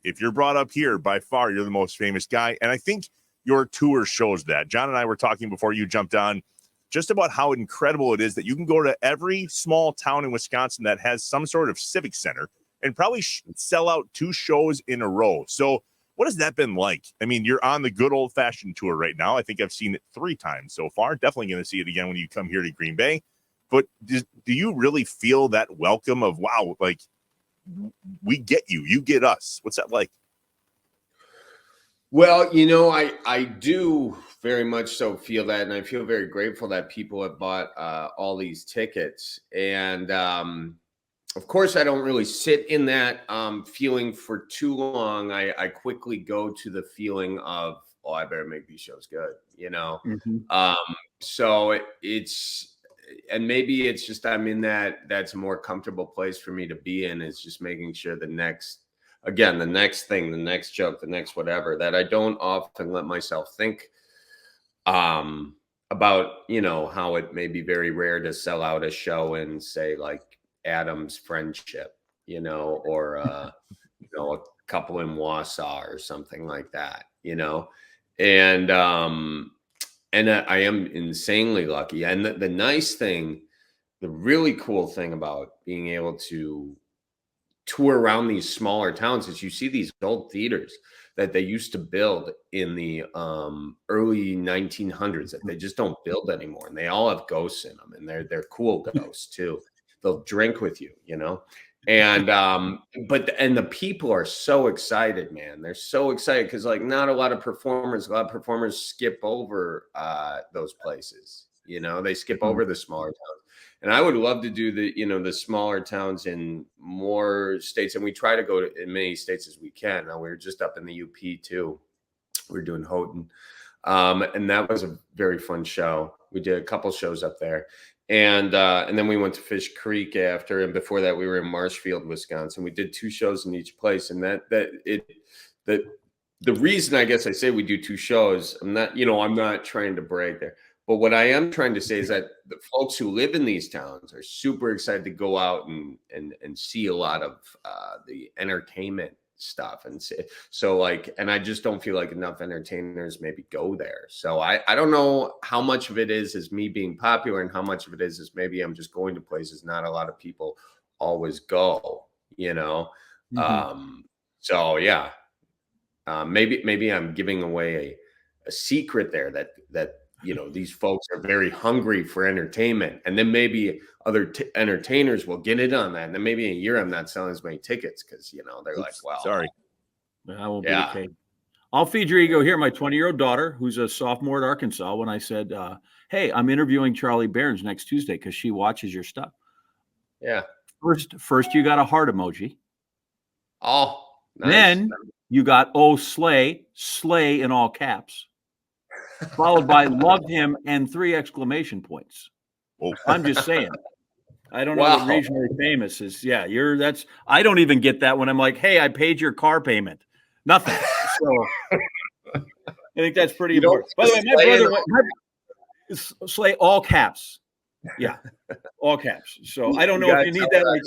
if you're brought up here, by far, you're the most famous guy. And I think your tour shows that. John and I were talking before you jumped on just about how incredible it is that you can go to every small town in Wisconsin that has some sort of civic center and probably sell out 2 shows in a row. So what has that been like? I mean, you're on the good old fashioned tour right now. I think I've seen it 3 times so far. Definitely going to see it again when you come here to Green Bay. But do you really feel that welcome of, wow, like, we get you, you get us? What's that like? Well, I do very much so feel that, and I feel very grateful that people have bought all these tickets. And of course, I don't really sit in that feeling for too long. I quickly go to the feeling of, oh, I better make these shows good, So and maybe it's just I'm in that's a more comfortable place for me to be in, is just making sure the next thing, the next joke, the next whatever, that I don't often let myself think about, how it may be very rare to sell out a show and say like Adam's Friendship, or a couple in Wausau or something like that, and I am insanely lucky. And the nice thing, the really cool thing about being able to tour around these smaller towns is you see these old theaters that they used to build in the early 1900s that they just don't build anymore, and they all have ghosts in them, and they're cool ghosts too. They'll drink with you, and and the people are so excited, man. They're so excited because like not a lot of performers skip over those places, they skip over the smaller towns. And I would love to do the smaller towns in more states, and we try to go to in many states as we can. Now we were just up in the UP too. We were doing Houghton, and that was a very fun show. We did a couple shows up there, and then we went to Fish Creek after, and before that we were in Marshfield, Wisconsin. We did 2 shows in each place, and the reason I guess I say we do 2 shows, I'm not trying to brag there. But what I am trying to say is that the folks who live in these towns are super excited to go out and see a lot of the entertainment stuff. And and I just don't feel like enough entertainers maybe go there. So I don't know how much of it is me being popular and how much of it is maybe I'm just going to places not a lot of people always go, So yeah, maybe I'm giving away a secret there that these folks are very hungry for entertainment, and then maybe other entertainers will get it on that. And then maybe in a year, I'm not selling as many tickets because, they're like, well, sorry. That won't be the case. I'll feed your ego here. My 20-year-old daughter, who's a sophomore at Arkansas, when I said, hey, I'm interviewing Charlie Berens next Tuesday because she watches your stuff. Yeah. First you got a heart emoji. Oh, nice. Then you got, oh, slay in all caps. Followed by love him and 3 exclamation points. Oh. I'm just saying. I don't know what regionally famous is. Yeah, I don't even get that when I'm like, hey, I paid your car payment. Nothing. So I think that's pretty important. By the way, my brother slay all caps. Yeah, all caps. So I don't know if you need that. Like,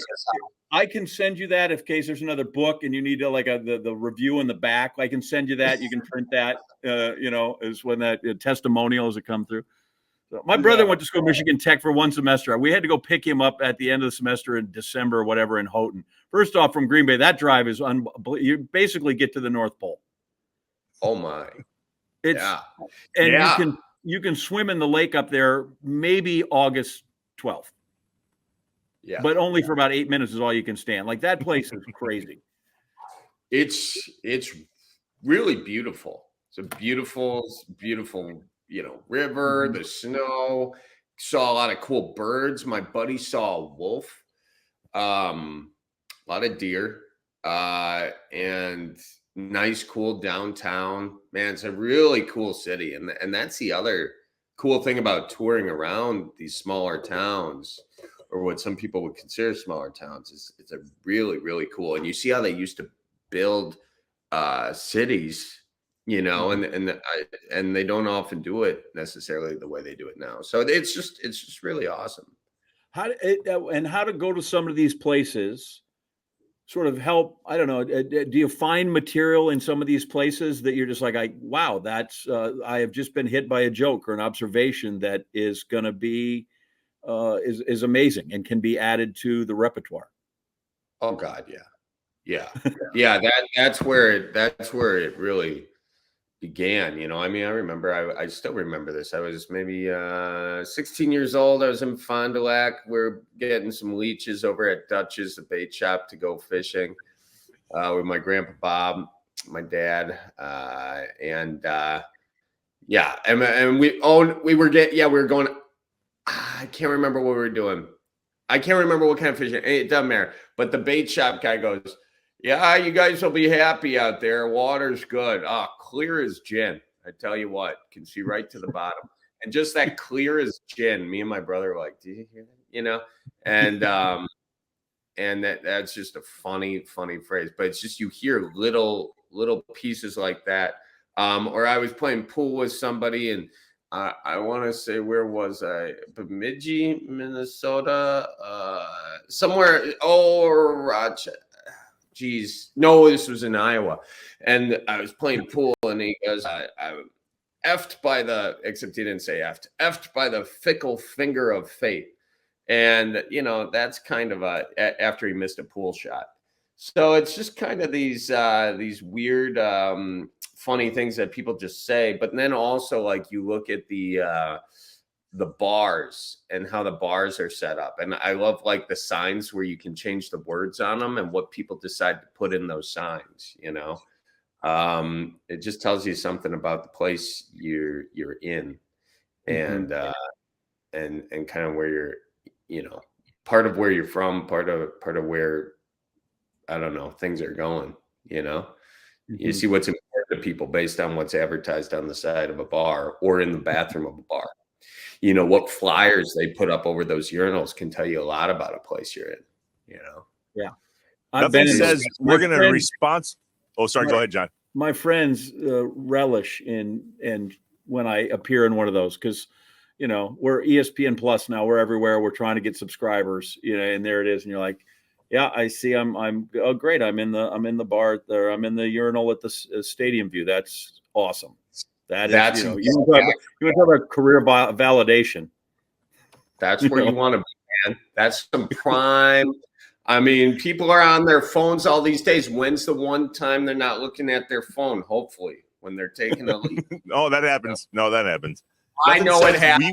I can send you that in case there's another book and you need to the review in the back. I can send you that. You can print that. Is when that testimonial as it come through. So my brother went to school at Michigan Tech for 1 semester. We had to go pick him up at the end of the semester in December or whatever in Houghton. First off, from Green Bay, that drive is you basically get to the North Pole. Oh my! You can swim in the lake up there maybe August 12th. Yeah. But only for about 8 minutes is all you can stand. Like that place is crazy. It's really beautiful. It's a beautiful, river, the snow. Saw a lot of cool birds. My buddy saw a wolf, a lot of deer, and nice, cool downtown. Man, it's a really cool city. And that's the other cool thing about touring around these smaller towns, or what some people would consider smaller towns, is it's a really, really cool. And you see how they used to build cities, and they don't often do it necessarily the way they do it now. So it's just really awesome. How to go to some of these places sort of help? I don't know. Do you find material in some of these places that you're just like, wow, that's I have just been hit by a joke or an observation that is going to be is amazing and can be added to the repertoire. Oh God, yeah. That's where it really began. I mean, I remember. I still remember this. I was maybe 16 years old. I was in Fond du Lac. We're getting some leeches over at Dutch's, the bait shop, to go fishing with my grandpa Bob, my dad, and we were going. I can't remember what we were doing. I can't remember what kind of fishing. It doesn't matter. But the bait shop guy goes, "Yeah, you guys will be happy out there. Water's good. Clear as gin. I tell you what, can see right to the bottom." And just that clear as gin. Me and my brother were like, "Do you hear that?" And that's just a funny phrase. But it's just, you hear little pieces like that. Or I was playing pool with somebody, and I want to say, where was I? Bemidji, Minnesota, somewhere. Oh, Rochester. Geez, no, this was in Iowa, and I was playing pool, and he goes, "I'm effed by the," except he didn't say effed by the fickle finger of fate, and that's kind of after he missed a pool shot. So it's just kind of these weird, funny things that people just say. But then also, like, you look at the bars and how the bars are set up. And I love, like, the signs where you can change the words on them and what people decide to put in those signs, it just tells you something about the place you're in, and kind of where you're, part of where you're from, part of where, I don't know, things are going, you see what's important to people based on what's advertised on the side of a bar or in the bathroom of a bar. What flyers they put up over those urinals can tell you a lot about a place you're in, Yeah. Nothing says we're going to respond. Oh, sorry. Go ahead, John. My friends relish in when I appear in one of those, because, we're ESPN Plus now. We're everywhere. We're trying to get subscribers, and there it is. And you're like, yeah, I see. I'm oh, great. I'm in the bar there. I'm in the urinal at the stadium view. That's awesome. That's you want to talk about career validation. That's where you want to be, man. That's some prime. I mean, people are on their phones all these days. When's the one time they're not looking at their phone? Hopefully, when they're taking a leak. Oh, that happens. No, that happens. I know it happens.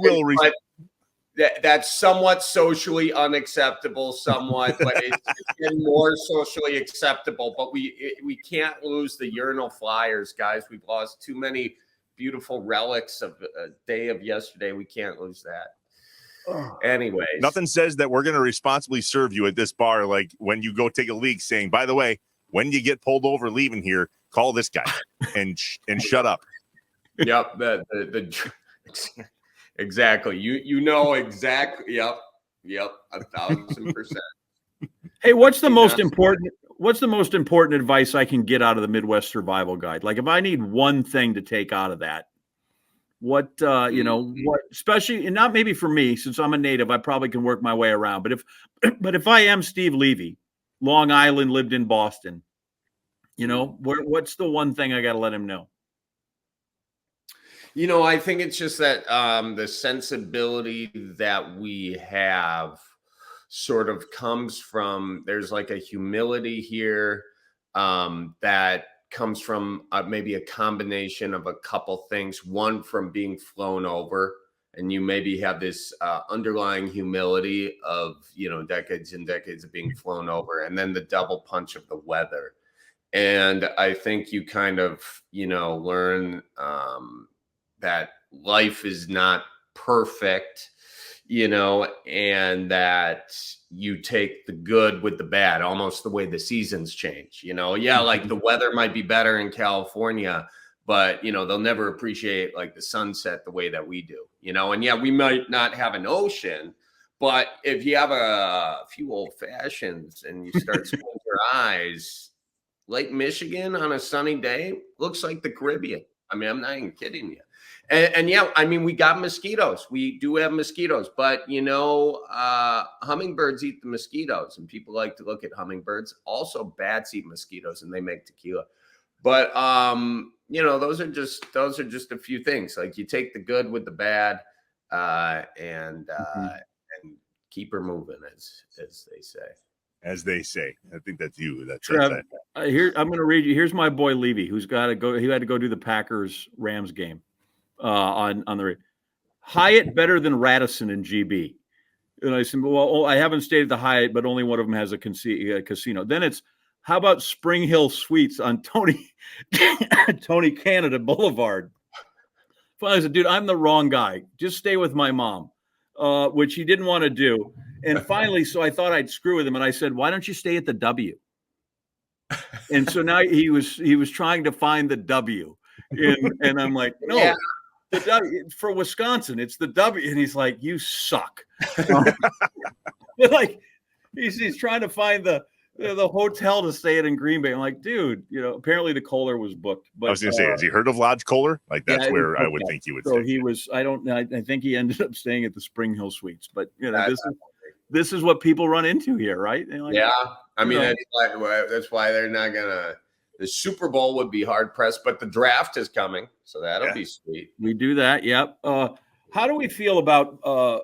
But that's somewhat socially unacceptable, somewhat, but it's getting more socially acceptable. But we can't lose the urinal flyers, guys. We've lost too many beautiful relics of a day of yesterday. We can't lose that. Anyways, nothing says that we're going to responsibly serve you at this bar, like when you go take a leak, saying, by the way, when you get pulled over leaving here, call this guy and shut up. Yep. Exactly. Exactly. Yep. 1,000%. Hey, what's the most important advice I can get out of the Midwest Survival Guide? Like, if I need one thing to take out of that, what, what, especially, and not maybe for me, since I'm a native, I probably can work my way around. But if I am Steve Levy, Long Island, lived in Boston, what's the one thing I got to let him know? I think it's just that the sensibility that we have sort of comes from, there's like a humility here that comes from maybe a combination of a couple things. One, from being flown over, and you maybe have this underlying humility of, decades and decades of being flown over, and then the double punch of the weather. And I think you kind of, learn that life is not perfect, and that you take the good with the bad, almost the way the seasons change, like the weather might be better in California, but, they'll never appreciate like the sunset the way that we do, and yeah, we might not have an ocean, but if you have a few old fashions and you start to close your eyes, Lake Michigan on a sunny day looks like the Caribbean. I mean, I'm not even kidding you. And yeah, I mean, we got mosquitoes. We do have mosquitoes, but hummingbirds eat the mosquitoes, and people like to look at hummingbirds. Also, bats eat mosquitoes, and they make tequila. But those are just a few things. Like, you take the good with the bad, and keep her moving, as they say. As they say. I think that's you. That's Trev, here, I'm going to read you. Here's my boy Levy, who's got to go. He had to go do the Packers Rams game on the Hyatt better than Radisson in GB. And I said, well, I haven't stayed at the Hyatt, but only one of them has a casino. Then it's, how about Spring Hill Suites on Tony Canada Boulevard? Finally, I said, dude, I'm the wrong guy. Just stay with my mom, which he didn't want to do. And finally, so I thought I'd screw with him, and I said, why don't you stay at the W? And so now he was trying to find the W, and I'm like, no, yeah. The W for Wisconsin, it's the W, and he's like, you suck. Like he's trying to find the hotel to stay at in Green Bay. I'm like, dude, apparently the Kohler was booked. But I was going to say, has he heard of Lodge Kohler? Like, that's where I would think he would. So he was. I think he ended up staying at the Spring Hill Suites. But this is what people run into here, right? Like, yeah, I mean, that's why they're not gonna. The Super Bowl would be hard pressed, but the draft is coming, so that'll be sweet. We do that. Yep. How do we feel about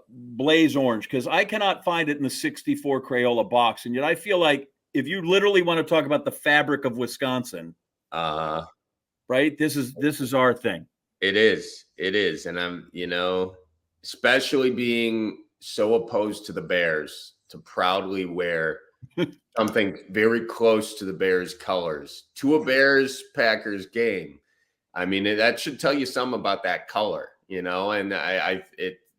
Blaze Orange? Because I cannot find it in the 64 Crayola box, and yet I feel like if you literally want to talk about the fabric of Wisconsin, right? This is our thing. It is, and I'm, especially being so opposed to the Bears, to proudly wear something very close to the Bears colors to a Bears Packers game. I mean, that should tell you something about that color, and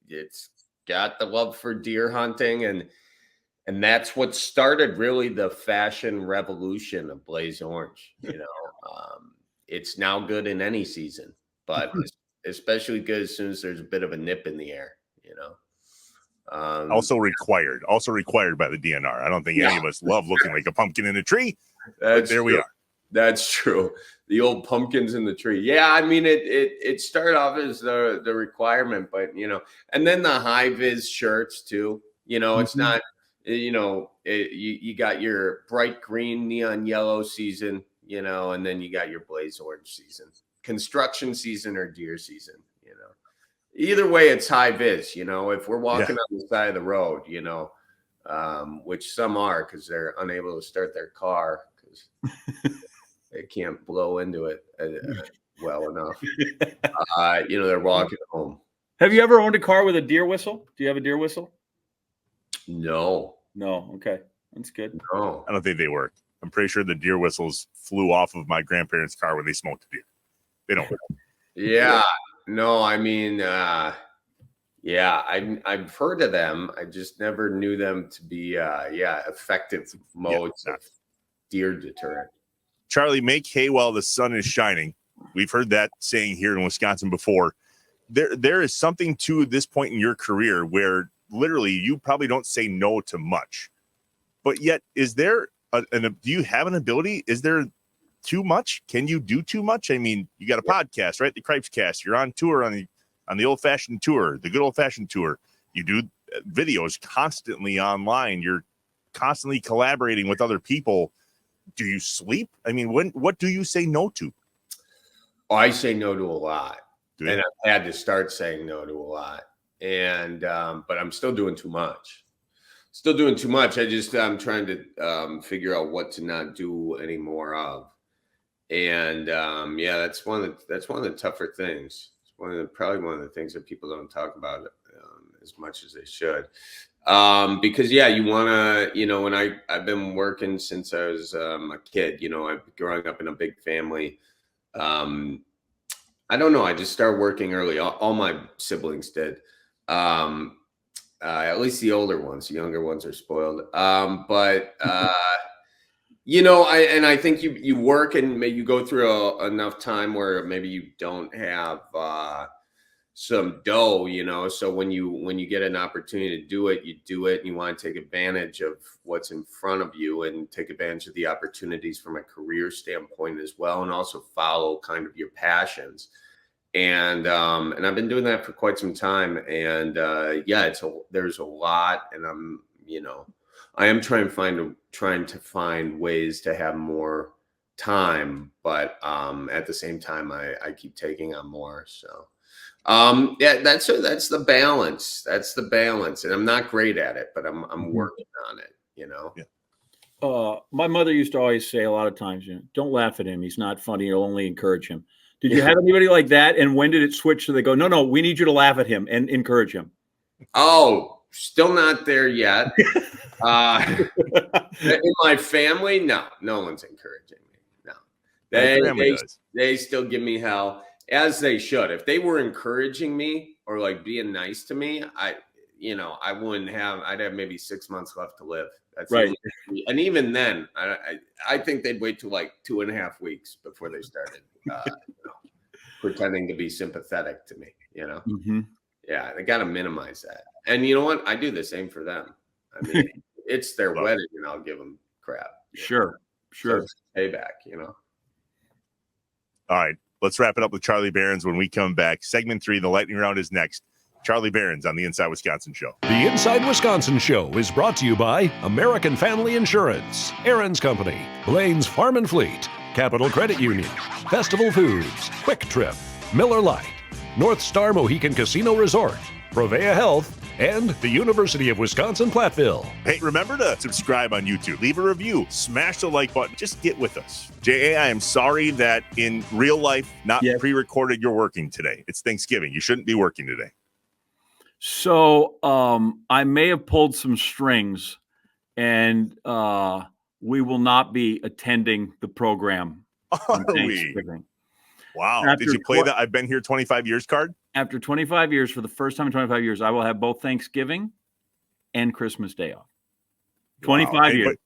it's got the love for deer hunting, and that's what started really the fashion revolution of Blaze Orange. It's now good in any season, but especially good as soon as there's a bit of a nip in the air, Also required by the DNR. I don't think any of us love looking like a pumpkin in a tree. But there we are. That's true. The old pumpkins in the tree. Yeah, I mean, it started off as the requirement, but and then the high vis shirts too. It's not. You got your bright green, neon yellow season. And then you got your Blaze Orange season, construction season, or deer season. Either way, it's high vis, if we're walking on the side of the road, which some are because they're unable to start their car because they can't blow into it well enough. They're walking home. Have you ever owned a car with a deer whistle? Do you have a deer whistle? No. Okay. That's good. No. I don't think they work. I'm pretty sure the deer whistles flew off of my grandparents' car when they smoked a deer. They don't work. Yeah. No, I mean, I've heard of them. I just never knew them to be, effective modes of deer deterrent. Charlie, make hay while the sun is shining. We've heard that saying here in Wisconsin before. There is something to this point in your career where literally you probably don't say no to much, but yet is there do you have an ability? Is there too much? Can you do too much? I mean, you got a podcast, right? The Cripes Cast. You're on tour on the old-fashioned tour, the good old-fashioned tour. You do videos constantly online. You're constantly collaborating with other people. Do you sleep? I mean, what do you say no to? Oh, I say no to a lot. And I've had to start saying no to a lot. And but I'm still doing too much. I'm trying to figure out what to not do any more of. And that's one of the tougher things. It's probably one of the things that people don't talk about as much as they should. Because you want to, when I've been working since I was a kid, I've growing up in a big family. I don't know. I just started working early. All my siblings did. At least the older ones. The younger ones are spoiled. I think you work and maybe you go through enough time where maybe you don't have some dough, so when you get an opportunity to do it, you do it, and you want to take advantage of what's in front of you and take advantage of the opportunities from a career standpoint as well, and also follow kind of your passions. And I've been doing that for quite some time. And there's a lot, and I am trying to find ways to have more time, but at the same time, I keep taking on more. So that's the balance. That's the balance, and I'm not great at it, but I'm working on it. Yeah. My mother used to always say a lot of times, don't laugh at him. He's not funny. You'll only encourage him. Did you have anybody like that? And when did it switch? So they go, no, we need you to laugh at him and encourage him. Oh, still not there yet. In my family, no one's encouraging me. No, they still give me hell, as they should. If they were encouraging me or like being nice to me, I'd have maybe 6 months left to live. That's right. And even then, I think they'd wait till like 2.5 weeks before they started pretending to be sympathetic to me. Mm-hmm. Yeah, they got to minimize that. And you know what? I do the same for them. I mean, it's their wedding, and I'll give them crap. Sure. So payback. All right, let's wrap it up with Charlie Berens when we come back. Segment 3, the lightning round is next. Charlie Berens on the Inside Wisconsin Show. The Inside Wisconsin Show is brought to you by American Family Insurance, Aaron's Company, Blaine's Farm and Fleet, Capital Credit Union, Festival Foods, Quick Trip, Miller Lite, North Star Mohican Casino Resort, Provea Health, and the University of Wisconsin-Platteville. Hey, remember to subscribe on YouTube. Leave a review. Smash the like button. Just get with us. J.A., I am sorry that in real life, not pre-recorded, you're working today. It's Thanksgiving. You shouldn't be working today. So I may have pulled some strings, and we will not be attending the program on Thanksgiving. Wow. Did you play the I've been here 25 years card? After 25 years, for the first time in 25 years, I will have both Thanksgiving and Christmas Day off. 25 years.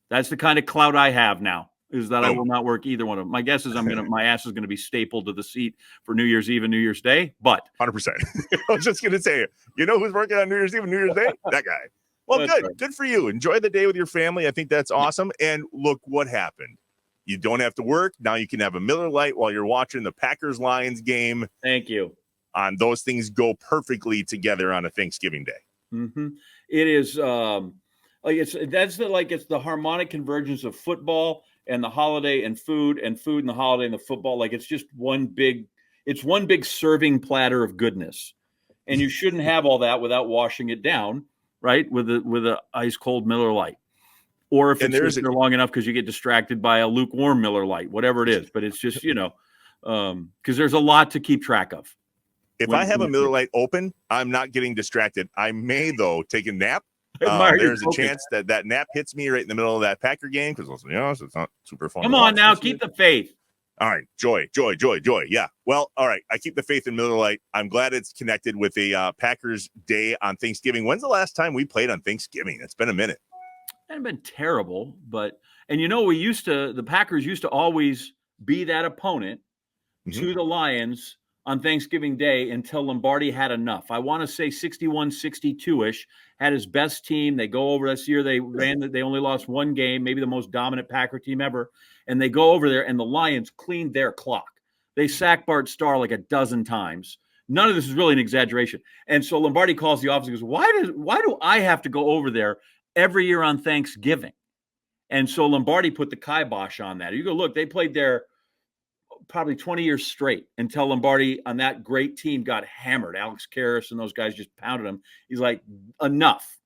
That's the kind of clout I have now, is that I will not work either one of them. My guess is my ass is going to be stapled to the seat for New Year's Eve and New Year's Day, but 100%. I was just going to say, who's working on New Year's Eve and New Year's Day? That guy. Well, that's good. Right. Good for you. Enjoy the day with your family. I think that's awesome. And look what happened. You don't have to work. Now you can have a Miller Lite while you're watching the Packers-Lions game. Thank you. Those things go perfectly together on a Thanksgiving day. Mm-hmm. It is it's the harmonic convergence of football and the holiday and food and the holiday and the football. Like it's just one big serving platter of goodness. And you shouldn't have all that without washing it down, right? With a ice cold Miller Lite. Or if it's there long enough because you get distracted by a lukewarm Miller Lite, whatever it is. But it's just, because there's a lot to keep track of. If I have a Miller Lite open, I'm not getting distracted. I may, though, take a nap. There's a chance that nap hits me right in the middle of that Packer game because, it's not super fun. Come on now, keep the faith. All right, joy. Yeah. Well, all right. I keep the faith in Miller Lite. I'm glad it's connected with a Packers day on Thanksgiving. When's the last time we played on Thanksgiving? It's been a minute. It hadn't been terrible, but the Packers used to always be that opponent to the Lions on Thanksgiving Day until Lombardi had enough. I want to say 61-62-ish, had his best team. They go over this year. They only lost one game, maybe the most dominant Packer team ever. And they go over there and the Lions cleaned their clock. They sacked Bart Starr like a dozen times. None of this is really an exaggeration. And so Lombardi calls the office and goes, why do I have to go over there every year on Thanksgiving? And so Lombardi put the kibosh on that. You go, look, they played there probably 20 years straight until Lombardi on that great team got hammered. Alex Karras and those guys just pounded him. He's like, enough.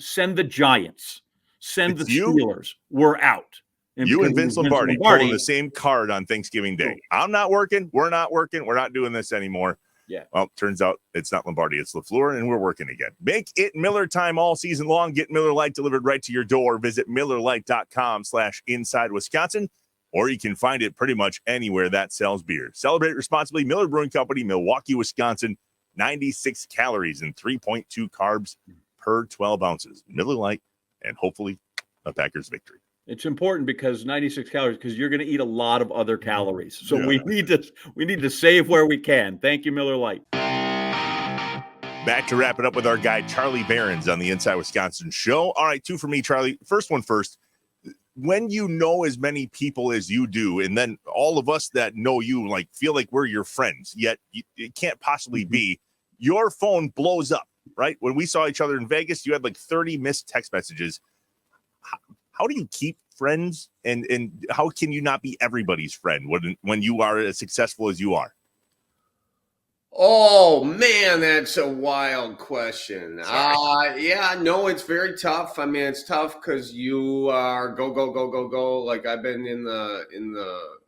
Send the Giants. Send the Steelers. We're out. You and Vince Lombardi pulling the same card on Thanksgiving Day. I'm not working. We're not working. We're not doing this anymore. Yeah. Well, turns out it's not Lombardi, it's LaFleur, and we're working again. Make it Miller time all season long. Get Miller Lite delivered right to your door. Visit MillerLite.com/InsideWisconsin, or you can find it pretty much anywhere that sells beer. Celebrate responsibly. Miller Brewing Company, Milwaukee, Wisconsin. 96 calories and 3.2 carbs per 12 ounces. Miller Lite, and hopefully a Packers victory. It's important because 96 calories, because you're going to eat a lot of other calories. So we need to save where we can. Thank you, Miller Lite. Back to wrap it up with our guy, Charlie Berens on the Inside Wisconsin Show. All right, 2 for me, Charlie. First one first. when you know as many people as you do, and then all of us that know you like feel like we're your friends, yet it can't possibly be, your phone blows up, right? When we saw each other in Vegas, you had like 30 missed text messages. How do you keep friends, and how can you not be everybody's friend when you are as successful as you are? Oh man, that's a wild question. Yeah, no, it's very tough. I mean, it's tough because you are go. Like I've been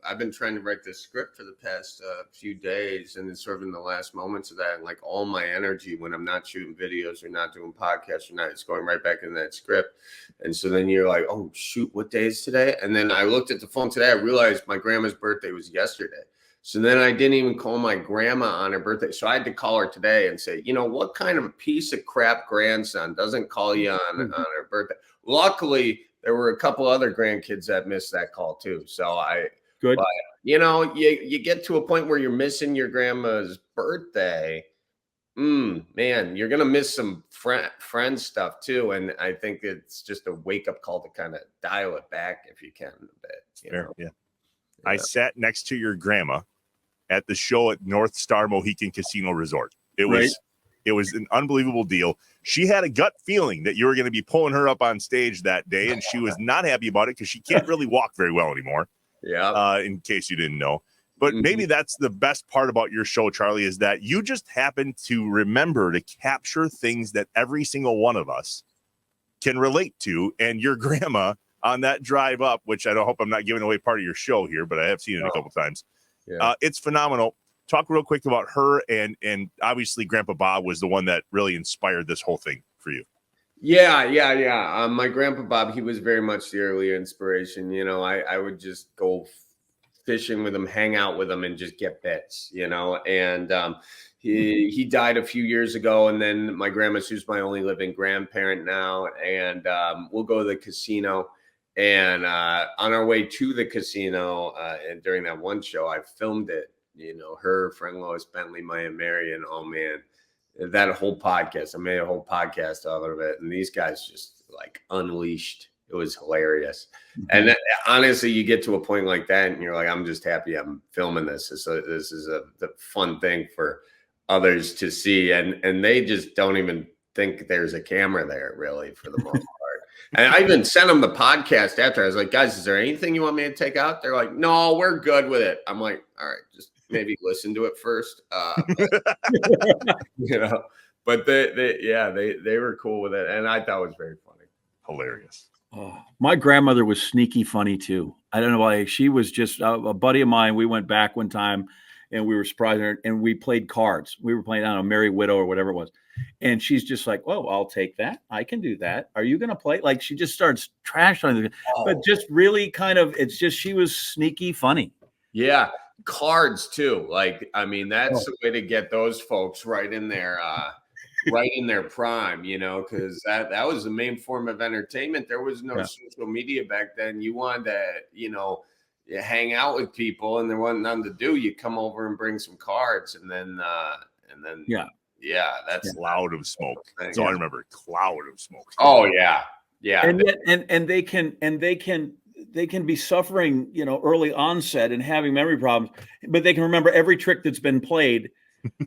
I've been trying to write this script for the past few days, and it's sort of in the last moments of that. And like all my energy when I'm not shooting videos or not doing podcasts or not, it's going right back into that script. And so then you're like, oh shoot, what day is today? And then I looked at the phone today. I realized my grandma's birthday was yesterday. So then I didn't even call my grandma on her birthday. So I had to call her today and say, what kind of a piece of crap grandson doesn't call you on her birthday? Luckily, there were a couple other grandkids that missed that call too. So Good. But, you get to a point where you're missing your grandma's birthday. Man, you're going to miss some friend stuff too. And I think it's just a wake up call to kind of dial it back if you can a bit. Fair, yeah. I sat next to your grandma at the show at North Star Mohican Casino Resort. It was an unbelievable deal. She had a gut feeling that you were going to be pulling her up on stage that day, and she was not happy about it because she can't really walk very well anymore. Yeah. In case you didn't know. But maybe that's the best part about your show, Charlie, is that you just happen to remember to capture things that every single one of us can relate to. And your grandma on that drive up, which I don't hope I'm not giving away part of your show here, but I have seen it a couple times. Yeah. It's phenomenal. Talk real quick about her, and obviously Grandpa Bob was the one that really inspired this whole thing for you. Yeah. My Grandpa Bob, he was very much the early inspiration. I would just go fishing with him, hang out with him, and just get bits, and he died a few years ago. And then my grandma, who's my only living grandparent now, and we'll go to the casino. And on our way to the casino, and during that one show, I filmed it. Her friend Lois Bentley, Maya Marion. Oh man, that whole podcast. I made a whole podcast out of it, and these guys just like unleashed. It was hilarious. And honestly, you get to a point like that, and you're like, I'm just happy I'm filming this. So this is the fun thing for others to see, and they just don't even think there's a camera there, really, for the most part. And I even sent them the podcast after. I was like, guys, is there anything you want me to take out? They're like, no, we're good with it. I'm like, all right, just maybe listen to it first. But they were cool with it. And I thought it was very funny. Hilarious. Oh, my grandmother was sneaky funny too. I don't know why. She was just a buddy of mine. We went back one time and we were surprising her, and we played cards. We were playing, I don't know, Merry Widow or whatever it was. And she's just like, oh, I'll take that. I can do that. Are you going to play? Like she just starts trash on it, but just really kind of, it's just, she was sneaky funny. Yeah. Cards too. Like, I mean, that's the way to get those folks right in there. Right in their prime, because that was the main form of entertainment. There was no social media back then. You wanted to, you hang out with people, and there wasn't nothing to do. You come over and bring some cards, and then that's cloud of smoke. That's all I remember. Cloud of smoke. Oh yeah. And yet, and they can be suffering, early onset and having memory problems, but they can remember every trick that's been played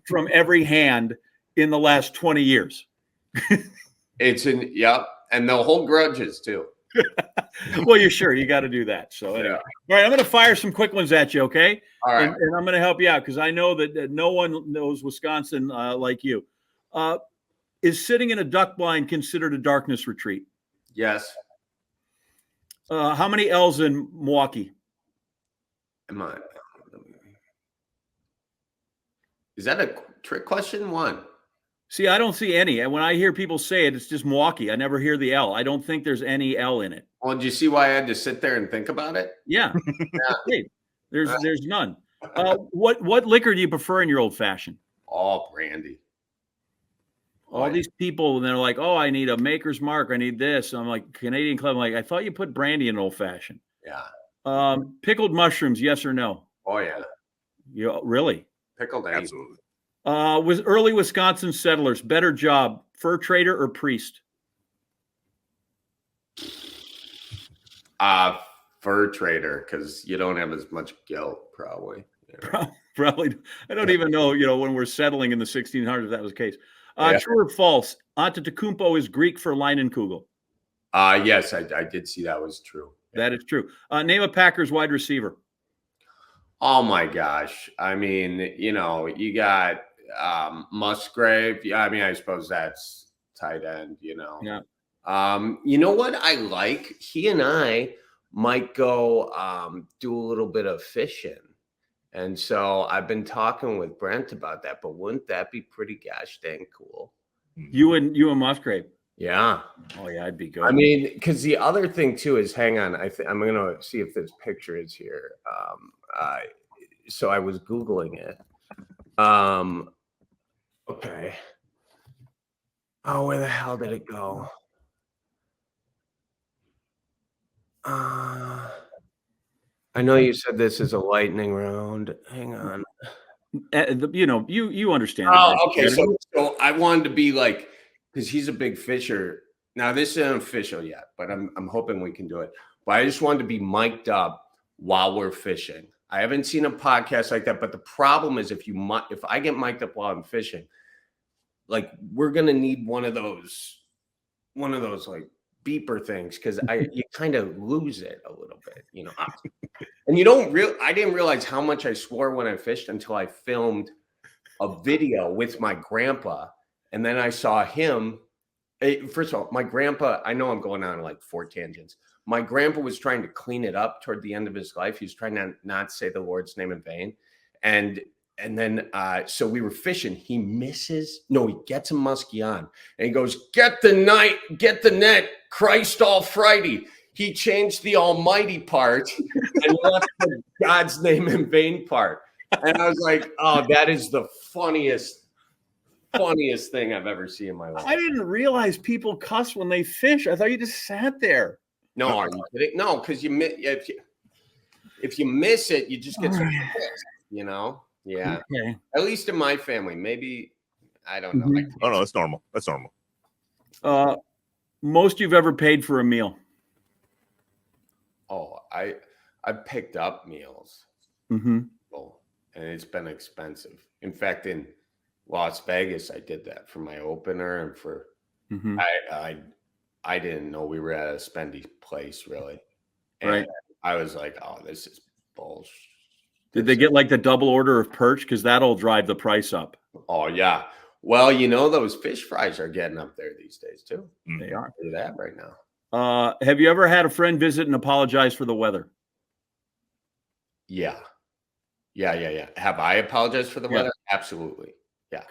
from every hand in the last 20 years. And they'll hold grudges too. Well, you're sure you got to do that. So anyway. All right, I'm going to fire some quick ones at you. Okay. All right. And I'm going to help you out because I know that no one knows Wisconsin like you. Is sitting in a duck blind considered a darkness retreat? Yes. How many L's in Milwaukee? Is that a trick question? One. See, I don't see any. And when I hear people say it, it's just Milwaukee. I never hear the L. I don't think there's any L in it. Well, did you see why I had to sit there and think about it? Yeah. Hey, there's none. What liquor do you prefer in your old fashioned? Oh, brandy. All these people, and they're like, oh, I need a Maker's Mark. I need this. I'm like, Canadian Club. I'm like, I thought you put brandy in old fashioned. Yeah. Pickled mushrooms, yes or no? Oh, yeah. Really? Pickled, absolutely. Was early Wisconsin settlers better job, fur trader or priest? Fur trader, because you don't have as much guilt, probably. Probably. I don't even know, when we're settling in the 1600s, if that was the case. Yeah. True or false? Antetokounmpo is Greek for Leinenkugel. Yes, I did see that was true. That is true. Name a Packers wide receiver. Oh my gosh. I mean, you got Musgrave. Yeah, I mean, I suppose that's tight end, Yeah. You know what I like? He and I might go do a little bit of fishing. And so I've been talking with Brent about that, but wouldn't that be pretty gosh dang cool? You and Musgrave. Yeah. Oh yeah, I'd be good. I mean, because the other thing too is, hang on, I'm gonna see if this picture is here. So I was Googling it. Okay. Oh, where the hell did it go? I know you said this is a lightning round. Hang on. You understand. Oh, okay. So I wanted to be like, because he's a big fisher. Now this isn't official yet, but I'm hoping we can do it. But I just wanted to be mic'd up while we're fishing. I haven't seen a podcast like that, but the problem is if I get mic'd up while I'm fishing, like we're gonna need one of those like beeper things, because you kind of lose it a little bit, And I didn't realize how much I swore when I fished until I filmed a video with my grandpa, and then I saw him. First of all, my grandpa, I know I'm going on like 4 tangents. My grandpa was trying to clean it up toward the end of his life. He was trying to not say the Lord's name in vain. And then, so we were fishing. He gets a muskie on, and he goes, get the net, Christ all Friday. He changed the almighty part and left the God's name in vain part. And I was like, oh, that is the funniest thing I've ever seen in my life. I didn't realize people cuss when they fish. I thought you just sat there. No, are you kidding? No, because if you miss it, you just get so pissed, Yeah. Okay. At least in my family. Maybe, I don't know. Mm-hmm. Oh, no, that's normal. That's normal. Most you've ever paid for a meal? Oh, I picked up meals. Mm-hmm. Oh, and it's been expensive. In fact, in Las Vegas, I did that for my opener, and for I didn't know we were at a spendy place, really. And right. I was like, oh, this is bullshit. Did they get like the double order of perch? Because that'll drive the price up. Oh, yeah. Well, those fish fries are getting up there these days, too. They are. Do that right now. Have you ever had a friend visit and apologize for the weather? Yeah. Have I apologized for the weather? Absolutely. Yeah.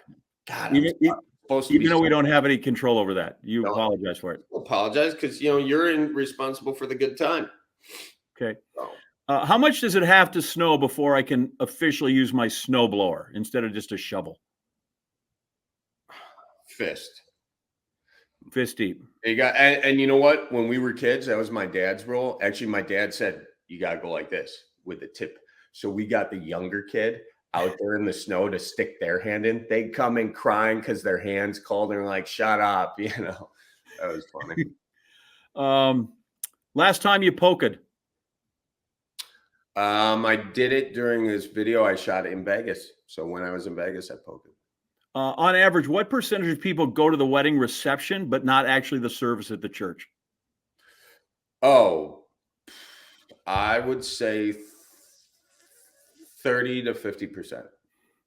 God, even though we don't have any control over that, you apologize for it. Apologize because you're responsible for the good time. Okay. How much does it have to snow before I can officially use my snowblower instead of just a shovel? Fist deep. You got, and you know what? When we were kids, that was my dad's rule. Actually, my dad said you gotta go like this with the tip. So we got the younger kid out there in the snow to stick their hand in. They'd come in crying because their hands cold and like, shut up, That was funny. Last time you poked? I did it during this video I shot in Vegas. So when I was in Vegas, I poked. On average, what percentage of people go to the wedding reception, but not actually the service at the church? Oh, I would say 30 to 50%.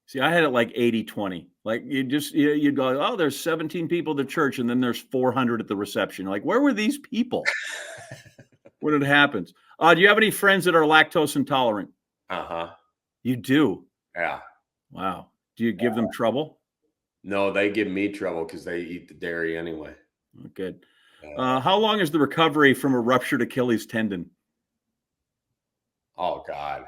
See, I had it like 80-20. Like you'd go, oh, there's 17 people at the church, and then there's 400 at the reception. Like, where were these people when it happens? Do you have any friends that are lactose intolerant? You do? Yeah. Wow. Do you give them trouble? No, they give me trouble because they eat the dairy anyway. Good. How long is the recovery from a ruptured Achilles tendon? Oh, God.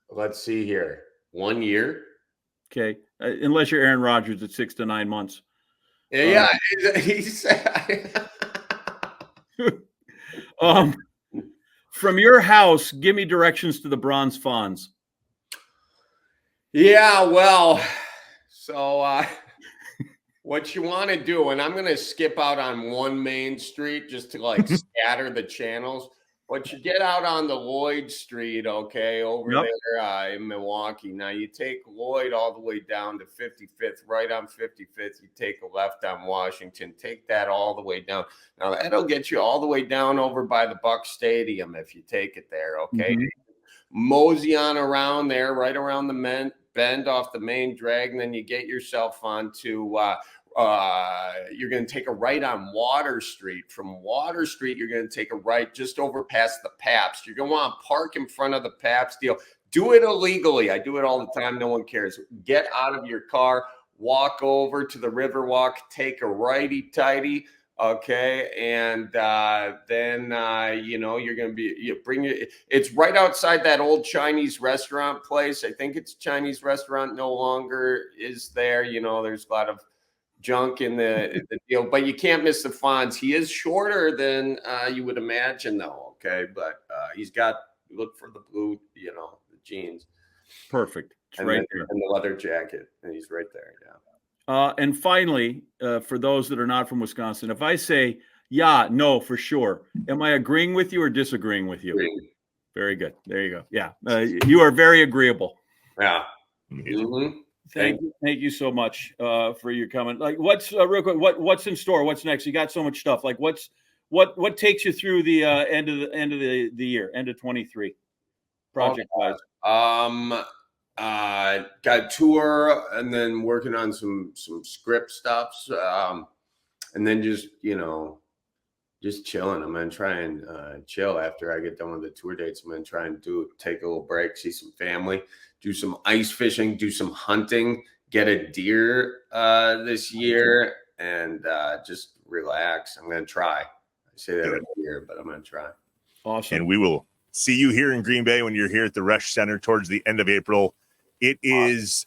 Let's see here. 1 year. Okay. Unless you're Aaron Rodgers at 6 to 9 months. Yeah. He said. From your house, give me directions to the Bronze Fawns. Yeah, well, so What you want to do, and I'm going to skip out on one main street just to like scatter the channels. But you get out on the Lloyd Street, okay, over there in Milwaukee. Now you take Lloyd all the way down to 55th, right on 55th. You take a left on Washington, take that all the way down. Now that'll get you all the way down over by the Buck Stadium if you take it there, okay? Mosey on around there, right around the bend off the main drag, and then you get yourself onto you're going to take a right on Water Street. From Water Street, you're going to take a right just over past the Pabst. You're going to want to park in front of the Pabst deal. Do it illegally. I do it all the time. No one cares. Get out of your car, walk over to the Riverwalk, take a righty-tighty. Okay, and then you're going to it's right outside that old Chinese restaurant place. I think it's Chinese restaurant no longer is there. There's a lot of junk in the deal, but you can't miss the Fonz. He is shorter than you would imagine, though. Okay, but look for the blue, the jeans. Perfect. It's right there, and the leather jacket, and he's right there. Yeah. And finally, for those that are not from Wisconsin, if I say, yeah, no, for sure, am I agreeing with you or disagreeing with you? Agreeing. Very good. There you go. Yeah. You are very agreeable. Yeah. Thank you so much for your comment. Like, what's real quick, what's in store? What's next? You got so much stuff. Like, what takes you through the end of the year, end of 23 project wise? Got tour and then working on some script stuffs, and then just chilling. I'm gonna try and chill after I get done with the tour dates. I'm gonna try and take a little break, see some family, do some ice fishing, do some hunting, get a deer this year, and just relax. I'm gonna try. I say that every year, but I'm gonna try. Awesome. And we will see you here in Green Bay when you're here at the Resch Center towards the end of April. It is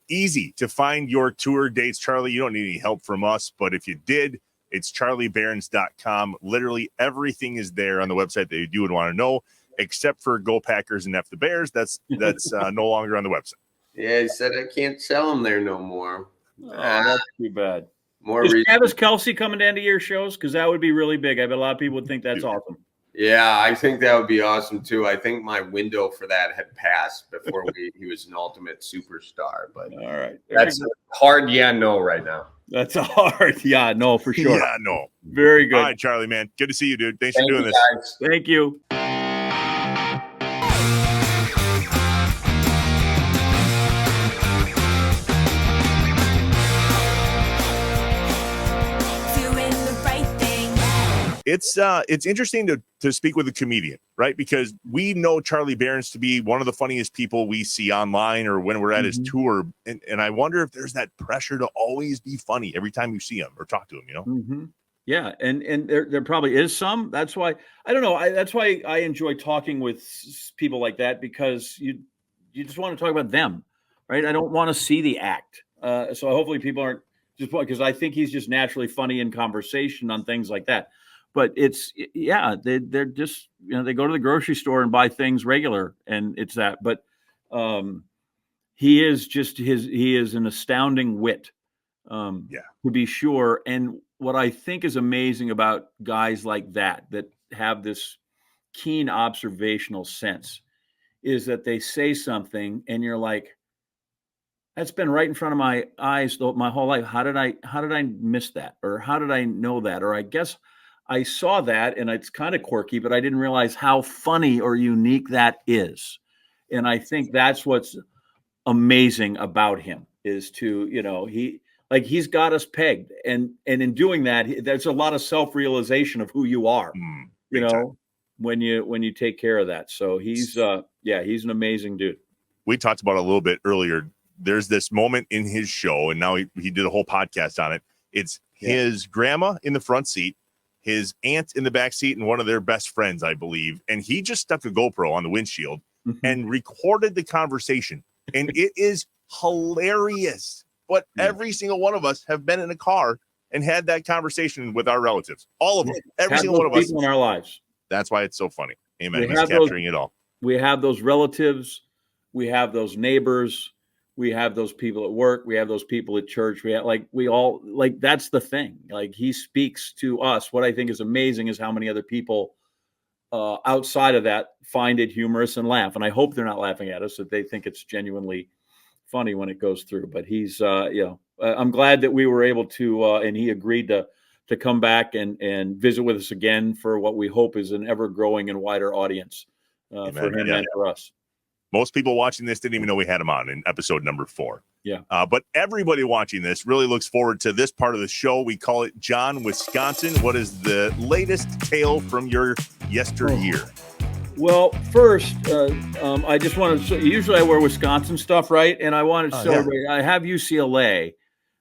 easy to find your tour dates, Charlie. You don't need any help from us, but if you did, it's charlieberens.com. Literally everything is there on the website that you would want to know, except for Go Packers and F the Bears. That's no longer on the website. Yeah, he said I can't sell them there no more. Oh, that's too bad. Is Travis Kelce coming to end of year shows? Because that would be really big. I bet a lot of people would think that's awesome. Yeah, I think that would be awesome too. I think my window for that had passed before he was an ultimate superstar. But all right, that's hard. Yeah, no, right now. That's a hard. Yeah, no, for sure. Yeah, no. Very good. All right, Charlie, man. Good to see you, dude. Thanks for doing this. Guys. Thank you. It's interesting to speak with a comedian, right? Because we know Charlie Berens to be one of the funniest people we see online or when we're at his tour. And I wonder if there's that pressure to always be funny every time you see him or talk to him, Yeah. And there probably is some. That's why, I don't know. That's why I enjoy talking with people like that, because you just want to talk about them, right? I don't want to see the act. So hopefully people aren't just, because I think he's just naturally funny in conversation on things like that. But they're just, they go to the grocery store and buy things regular, and it's that. But he is an astounding wit, to be sure. And what I think is amazing about guys like that have this keen observational sense is that they say something and you're like, that's been right in front of my eyes my whole life. How did I miss that? Or how did I know that? Or I guess I saw that and it's kind of quirky, but I didn't realize how funny or unique that is. And I think that's what's amazing about him is to, he's got us pegged. And in doing that, there's a lot of self-realization of who you are, when you take care of that. So he's an amazing dude. We talked about it a little bit earlier. There's this moment in his show, and now he did a whole podcast on it. It's his grandma in the front seat, his aunt in the back seat, and one of their best friends, I believe. And he just stuck a GoPro on the windshield and recorded the conversation. And it is hilarious. But every single one of us have been in a car and had that conversation with our relatives. All of them. Every single one of us. In our lives. That's why it's so funny. Amen. He's capturing it all. We have those relatives. We have those neighbors. We have those people at work. We have those people at church. That's the thing. Like, he speaks to us. What I think is amazing is how many other people outside of that find it humorous and laugh. And I hope they're not laughing at us, that they think it's genuinely funny when it goes through. But he's, I'm glad that we were able to, and he agreed to come back and visit with us again for what we hope is an ever growing and wider audience for him and for us. Most people watching this didn't even know we had him on in episode number 4. Yeah. But everybody watching this really looks forward to this part of the show. We call it John, Wisconsin. What is the latest tale from your yesteryear? Well, first, I just wanted to, usually I wear Wisconsin stuff, right? And I wanted to celebrate. I have UCLA.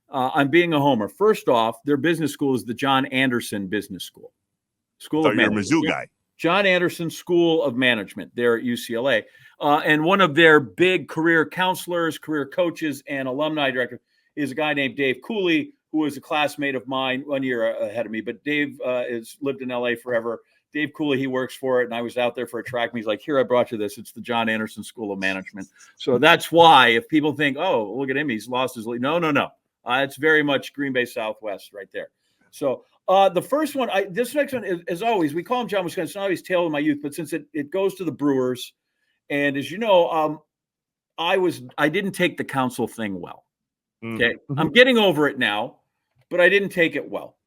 I'm being a homer. First off, their business school is the John Anderson Business School. School of Management. You're a Mizzou guy. John Anderson School of Management there at UCLA. And one of their big career counselors, career coaches, and alumni director is a guy named Dave Cooley, who was a classmate of mine 1 year ahead of me. But Dave has lived in LA forever. Dave Cooley, he works for it. And I was out there for a track. And he's like, here, I brought you this. It's the John Anderson School of Management. So that's why if people think, oh, look at him, he's lost his lead. No. It's very much Green Bay Southwest right there. So the first one, this next one, as always, we call him John Wisconsin. It's not always tale of my youth, but since it goes to the Brewers, and as you know, I didn't take the council thing well. Okay, I'm getting over it now, but I didn't take it well.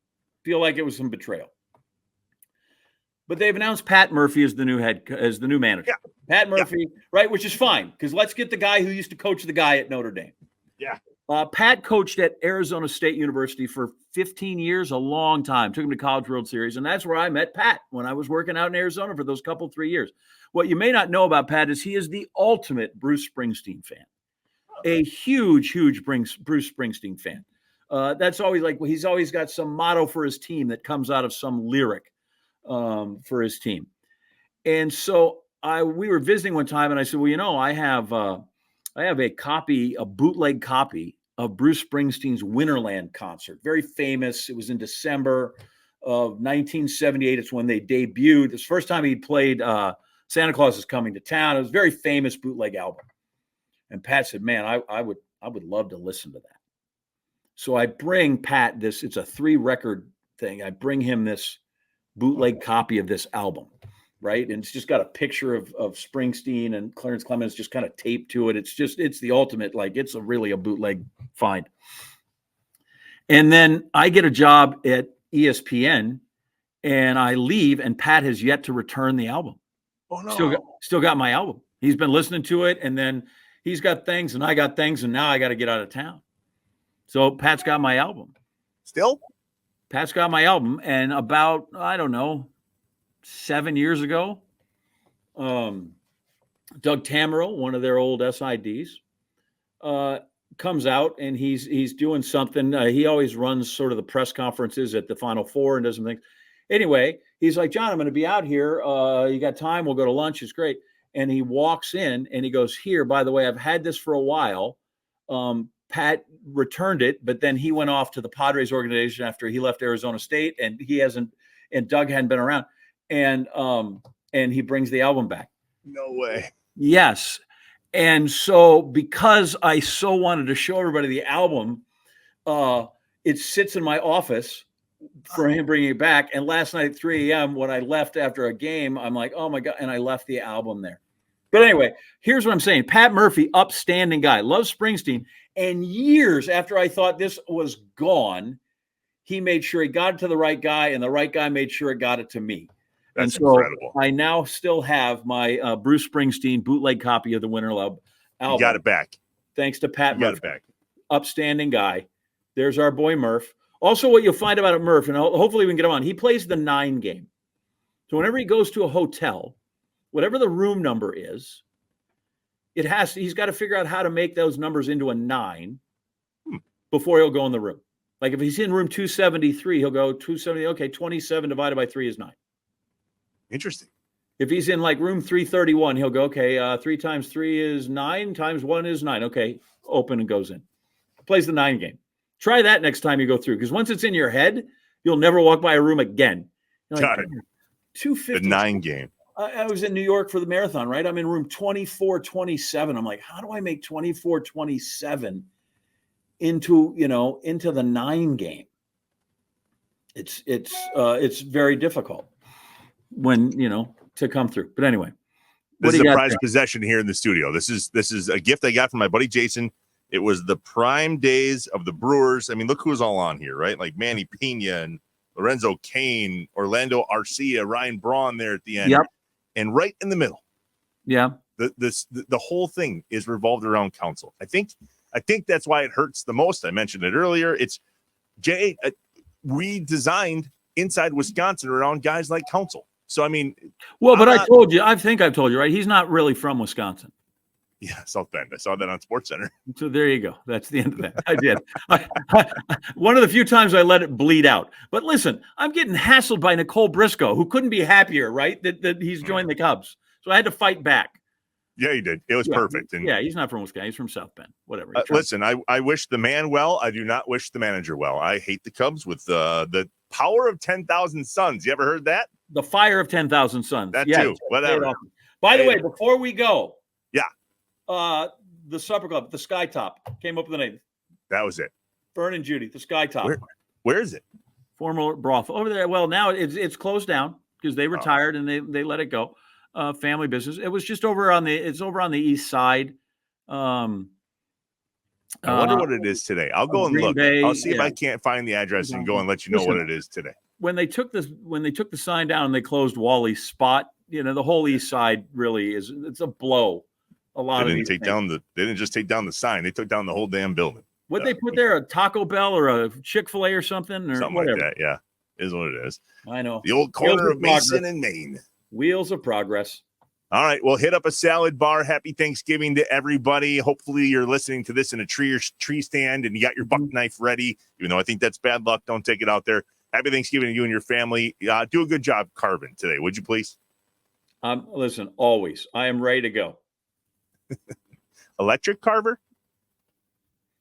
Feel like it was some betrayal. But they've announced Pat Murphy as the new manager. Yeah. Pat Murphy, right, which is fine, because let's get the guy who used to coach the guy at Notre Dame. Yeah. Pat coached at Arizona State University for 15 years, a long time. Took him to College World Series, and that's where I met Pat when I was working out in Arizona for those 3 years. What you may not know about Pat is he is the ultimate Bruce Springsteen fan, a huge Bruce Springsteen fan. That's always he's always got some motto for his team that comes out of some lyric for his team. And so we were visiting one time, and I said, well, I have a bootleg copy of Bruce Springsteen's Winterland concert. Very famous. It was in December of 1978. It's when they debuted. It's the first time he played Santa Claus Is Coming to Town. It was a very famous bootleg album. And Pat said, man, I would love to listen to that. So I bring Pat this. It's a 3-record thing. I bring him this bootleg copy of this album. Right. And it's just got a picture of Springsteen and Clarence Clemens just kind of taped to it. It's the ultimate, it's really a bootleg find. And then I get a job at ESPN and I leave, and Pat has yet to return the album. Oh, no. Still got my album. He's been listening to it, and then he's got things and I got things, and now I got to get out of town. So Pat's got my album. Still? Pat's got my album. And about, 7 years ago, Doug Tammerl, one of their old SIDs, comes out and he's doing something. He always runs sort of the press conferences at the Final Four and does some things. Anyway, he's like, John, I'm going to be out here. You got time? We'll go to lunch. It's great. And he walks in and he goes, here, by the way, I've had this for a while. Pat returned it, but then he went off to the Padres organization after he left Arizona State, and Doug hadn't been around. And he brings the album back. No way. Yes. And so because I so wanted to show everybody the album, it sits in my office for him bringing it back. And last night at 3 a.m. when I left after a game, I'm like, oh my God. And I left the album there. But anyway, here's what I'm saying. Pat Murphy, upstanding guy, loves Springsteen. And years after I thought this was gone, he made sure he got it to the right guy, and the right guy made sure it got it to me. That's and so incredible. I now still have my Bruce Springsteen bootleg copy of the Winterland album. You got it back. Thanks to Pat Murphy. Got it back. Upstanding guy. There's our boy Murph. Also, what you'll find about Murph, and hopefully we can get him on, he plays the 9 game. So whenever he goes to a hotel, whatever the room number is, he's got to figure out how to make those numbers into a 9 before he'll go in the room. Like if he's in room 273, he'll go 270. Okay, 27 divided by 3 is 9. Interesting. If he's in room 331, he'll go, okay, 3 times 3 is 9, times 1 is 9. Okay, open and goes in. Plays the 9 game. Try that next time you go through, because once it's in your head, you'll never walk by a room again. Got it. 250. The 9 game. I was in New York for the marathon, right? I'm in room 2427. I'm like, how do I make 2427 into the 9 game? It's very difficult when, to come through. But anyway, this is a prized possession here in the studio. This is a gift I got from my buddy Jason. It was the prime days of the Brewers. I mean, look who's all on here, right? Like Manny Pena and Lorenzo Cain, Orlando Arcia, Ryan Braun there at the end. Yep. And right in the middle. Yeah. The whole thing is revolved around Council. I think that's why it hurts the most. I mentioned it earlier. It's we designed Inside Wisconsin around guys like Council. So, I mean. Well, but I think I've told you, right? He's not really from Wisconsin. Yeah, South Bend. I saw that on SportsCenter. So there you go. That's the end of that. I did. One of the few times I let it bleed out. But listen, I'm getting hassled by Nicole Briscoe, who couldn't be happier, right? That he's joined the Cubs. So I had to fight back. Yeah, he did. It was perfect. And he's not from Wisconsin. He's from South Bend. Whatever. Listen, I wish the man well. I do not wish the manager well. I hate the Cubs with the power of 10,000 suns. You ever heard that? The fire of 10,000 suns. That too. Whatever. By the way, before we go. Yeah. The Supper Club, the Sky Top, came up with the name. That was it. Vern and Judy, the Sky Top. Where is it? Former brothel over there. Well, now it's closed down because they retired and they let it go. Family business. It was just over on the east side. I wonder what it is today. I'll go and look. I'll see if I can't find the address and go and let you know what it is today. When they took the sign down and they closed Wally's spot, the whole east side really it's a blow. They didn't just take down the sign. They took down the whole damn building. What they put there, a Taco Bell or a Chick-fil-A or something? Or something whatever. like that, yeah. Is what it is. I know. The old corner of Mason and Maine. Wheels of progress. All right, well, hit up a salad bar. Happy Thanksgiving to everybody. Hopefully you're listening to this in a tree stand and you got your buck knife ready. Even though I think that's bad luck, don't take it out there. Happy Thanksgiving to you and your family. Do a good job carving today, would you please? Listen, always. I am ready to go. Electric carver?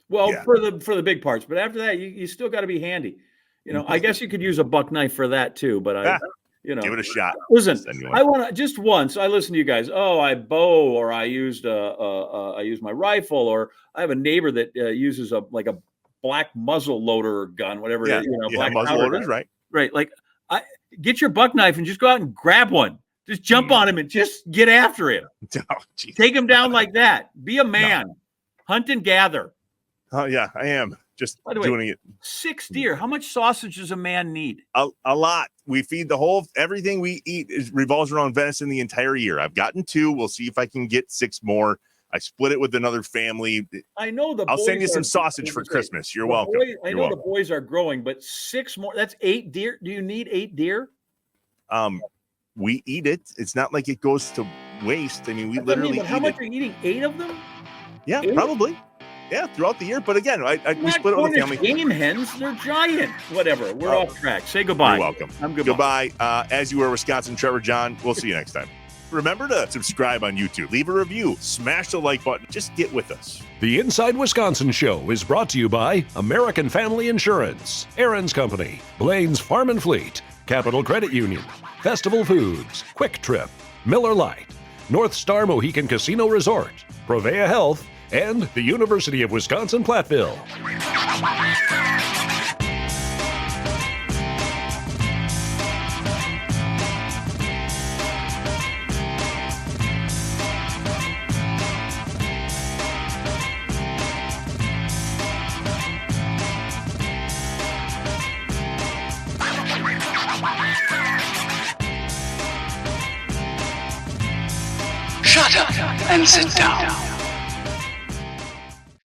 Well, yeah. for the big parts, but after that, you still got to be handy. I guess you could use a buck knife for that too. But give it a shot. Listen, I want to just once. I listened to you guys. Oh, I bow, or I used I used my rifle, or I have a neighbor that uses a black muzzle loader gun, whatever. Yeah, black muzzle loaders, right? Right. Like, get your buck knife and just go out and grab one. Just jump on him and just get after him. Oh, take him down like that. Be a man. No. Hunt and gather. Oh, yeah, I am. Just doing it. 6 deer. How much sausage does a man need? A lot. We feed everything we eat revolves around venison the entire year. I've gotten 2. We'll see if I can get 6 more. I split it with another family. I know I'll send you some sausage for Christmas. You're welcome. I know the boys are growing, but 6 more. That's 8 deer. Do you need 8 deer? We eat it. It's not like it goes to waste. I mean, we literally eat how much are you eating? 8 of them? Yeah, 8? Probably. Yeah, throughout the year. But again, we split it with the family. Game hens, they're giant. Whatever. We're off track. Say goodbye. You're welcome. I'm goodbye. Goodbye. As you were, Wisconsin Trevor John. We'll see you next time. Remember to subscribe on YouTube. Leave a review. Smash the like button. Just get with us. The Inside Wisconsin Show is brought to you by American Family Insurance, Aaron's Company, Blaine's Farm and Fleet, Capital Credit Union, Festival Foods, Quick Trip, Miller Lite, North Star Mohican Casino Resort, Provea Health, and the University of Wisconsin-Platteville. Shut up and sit down.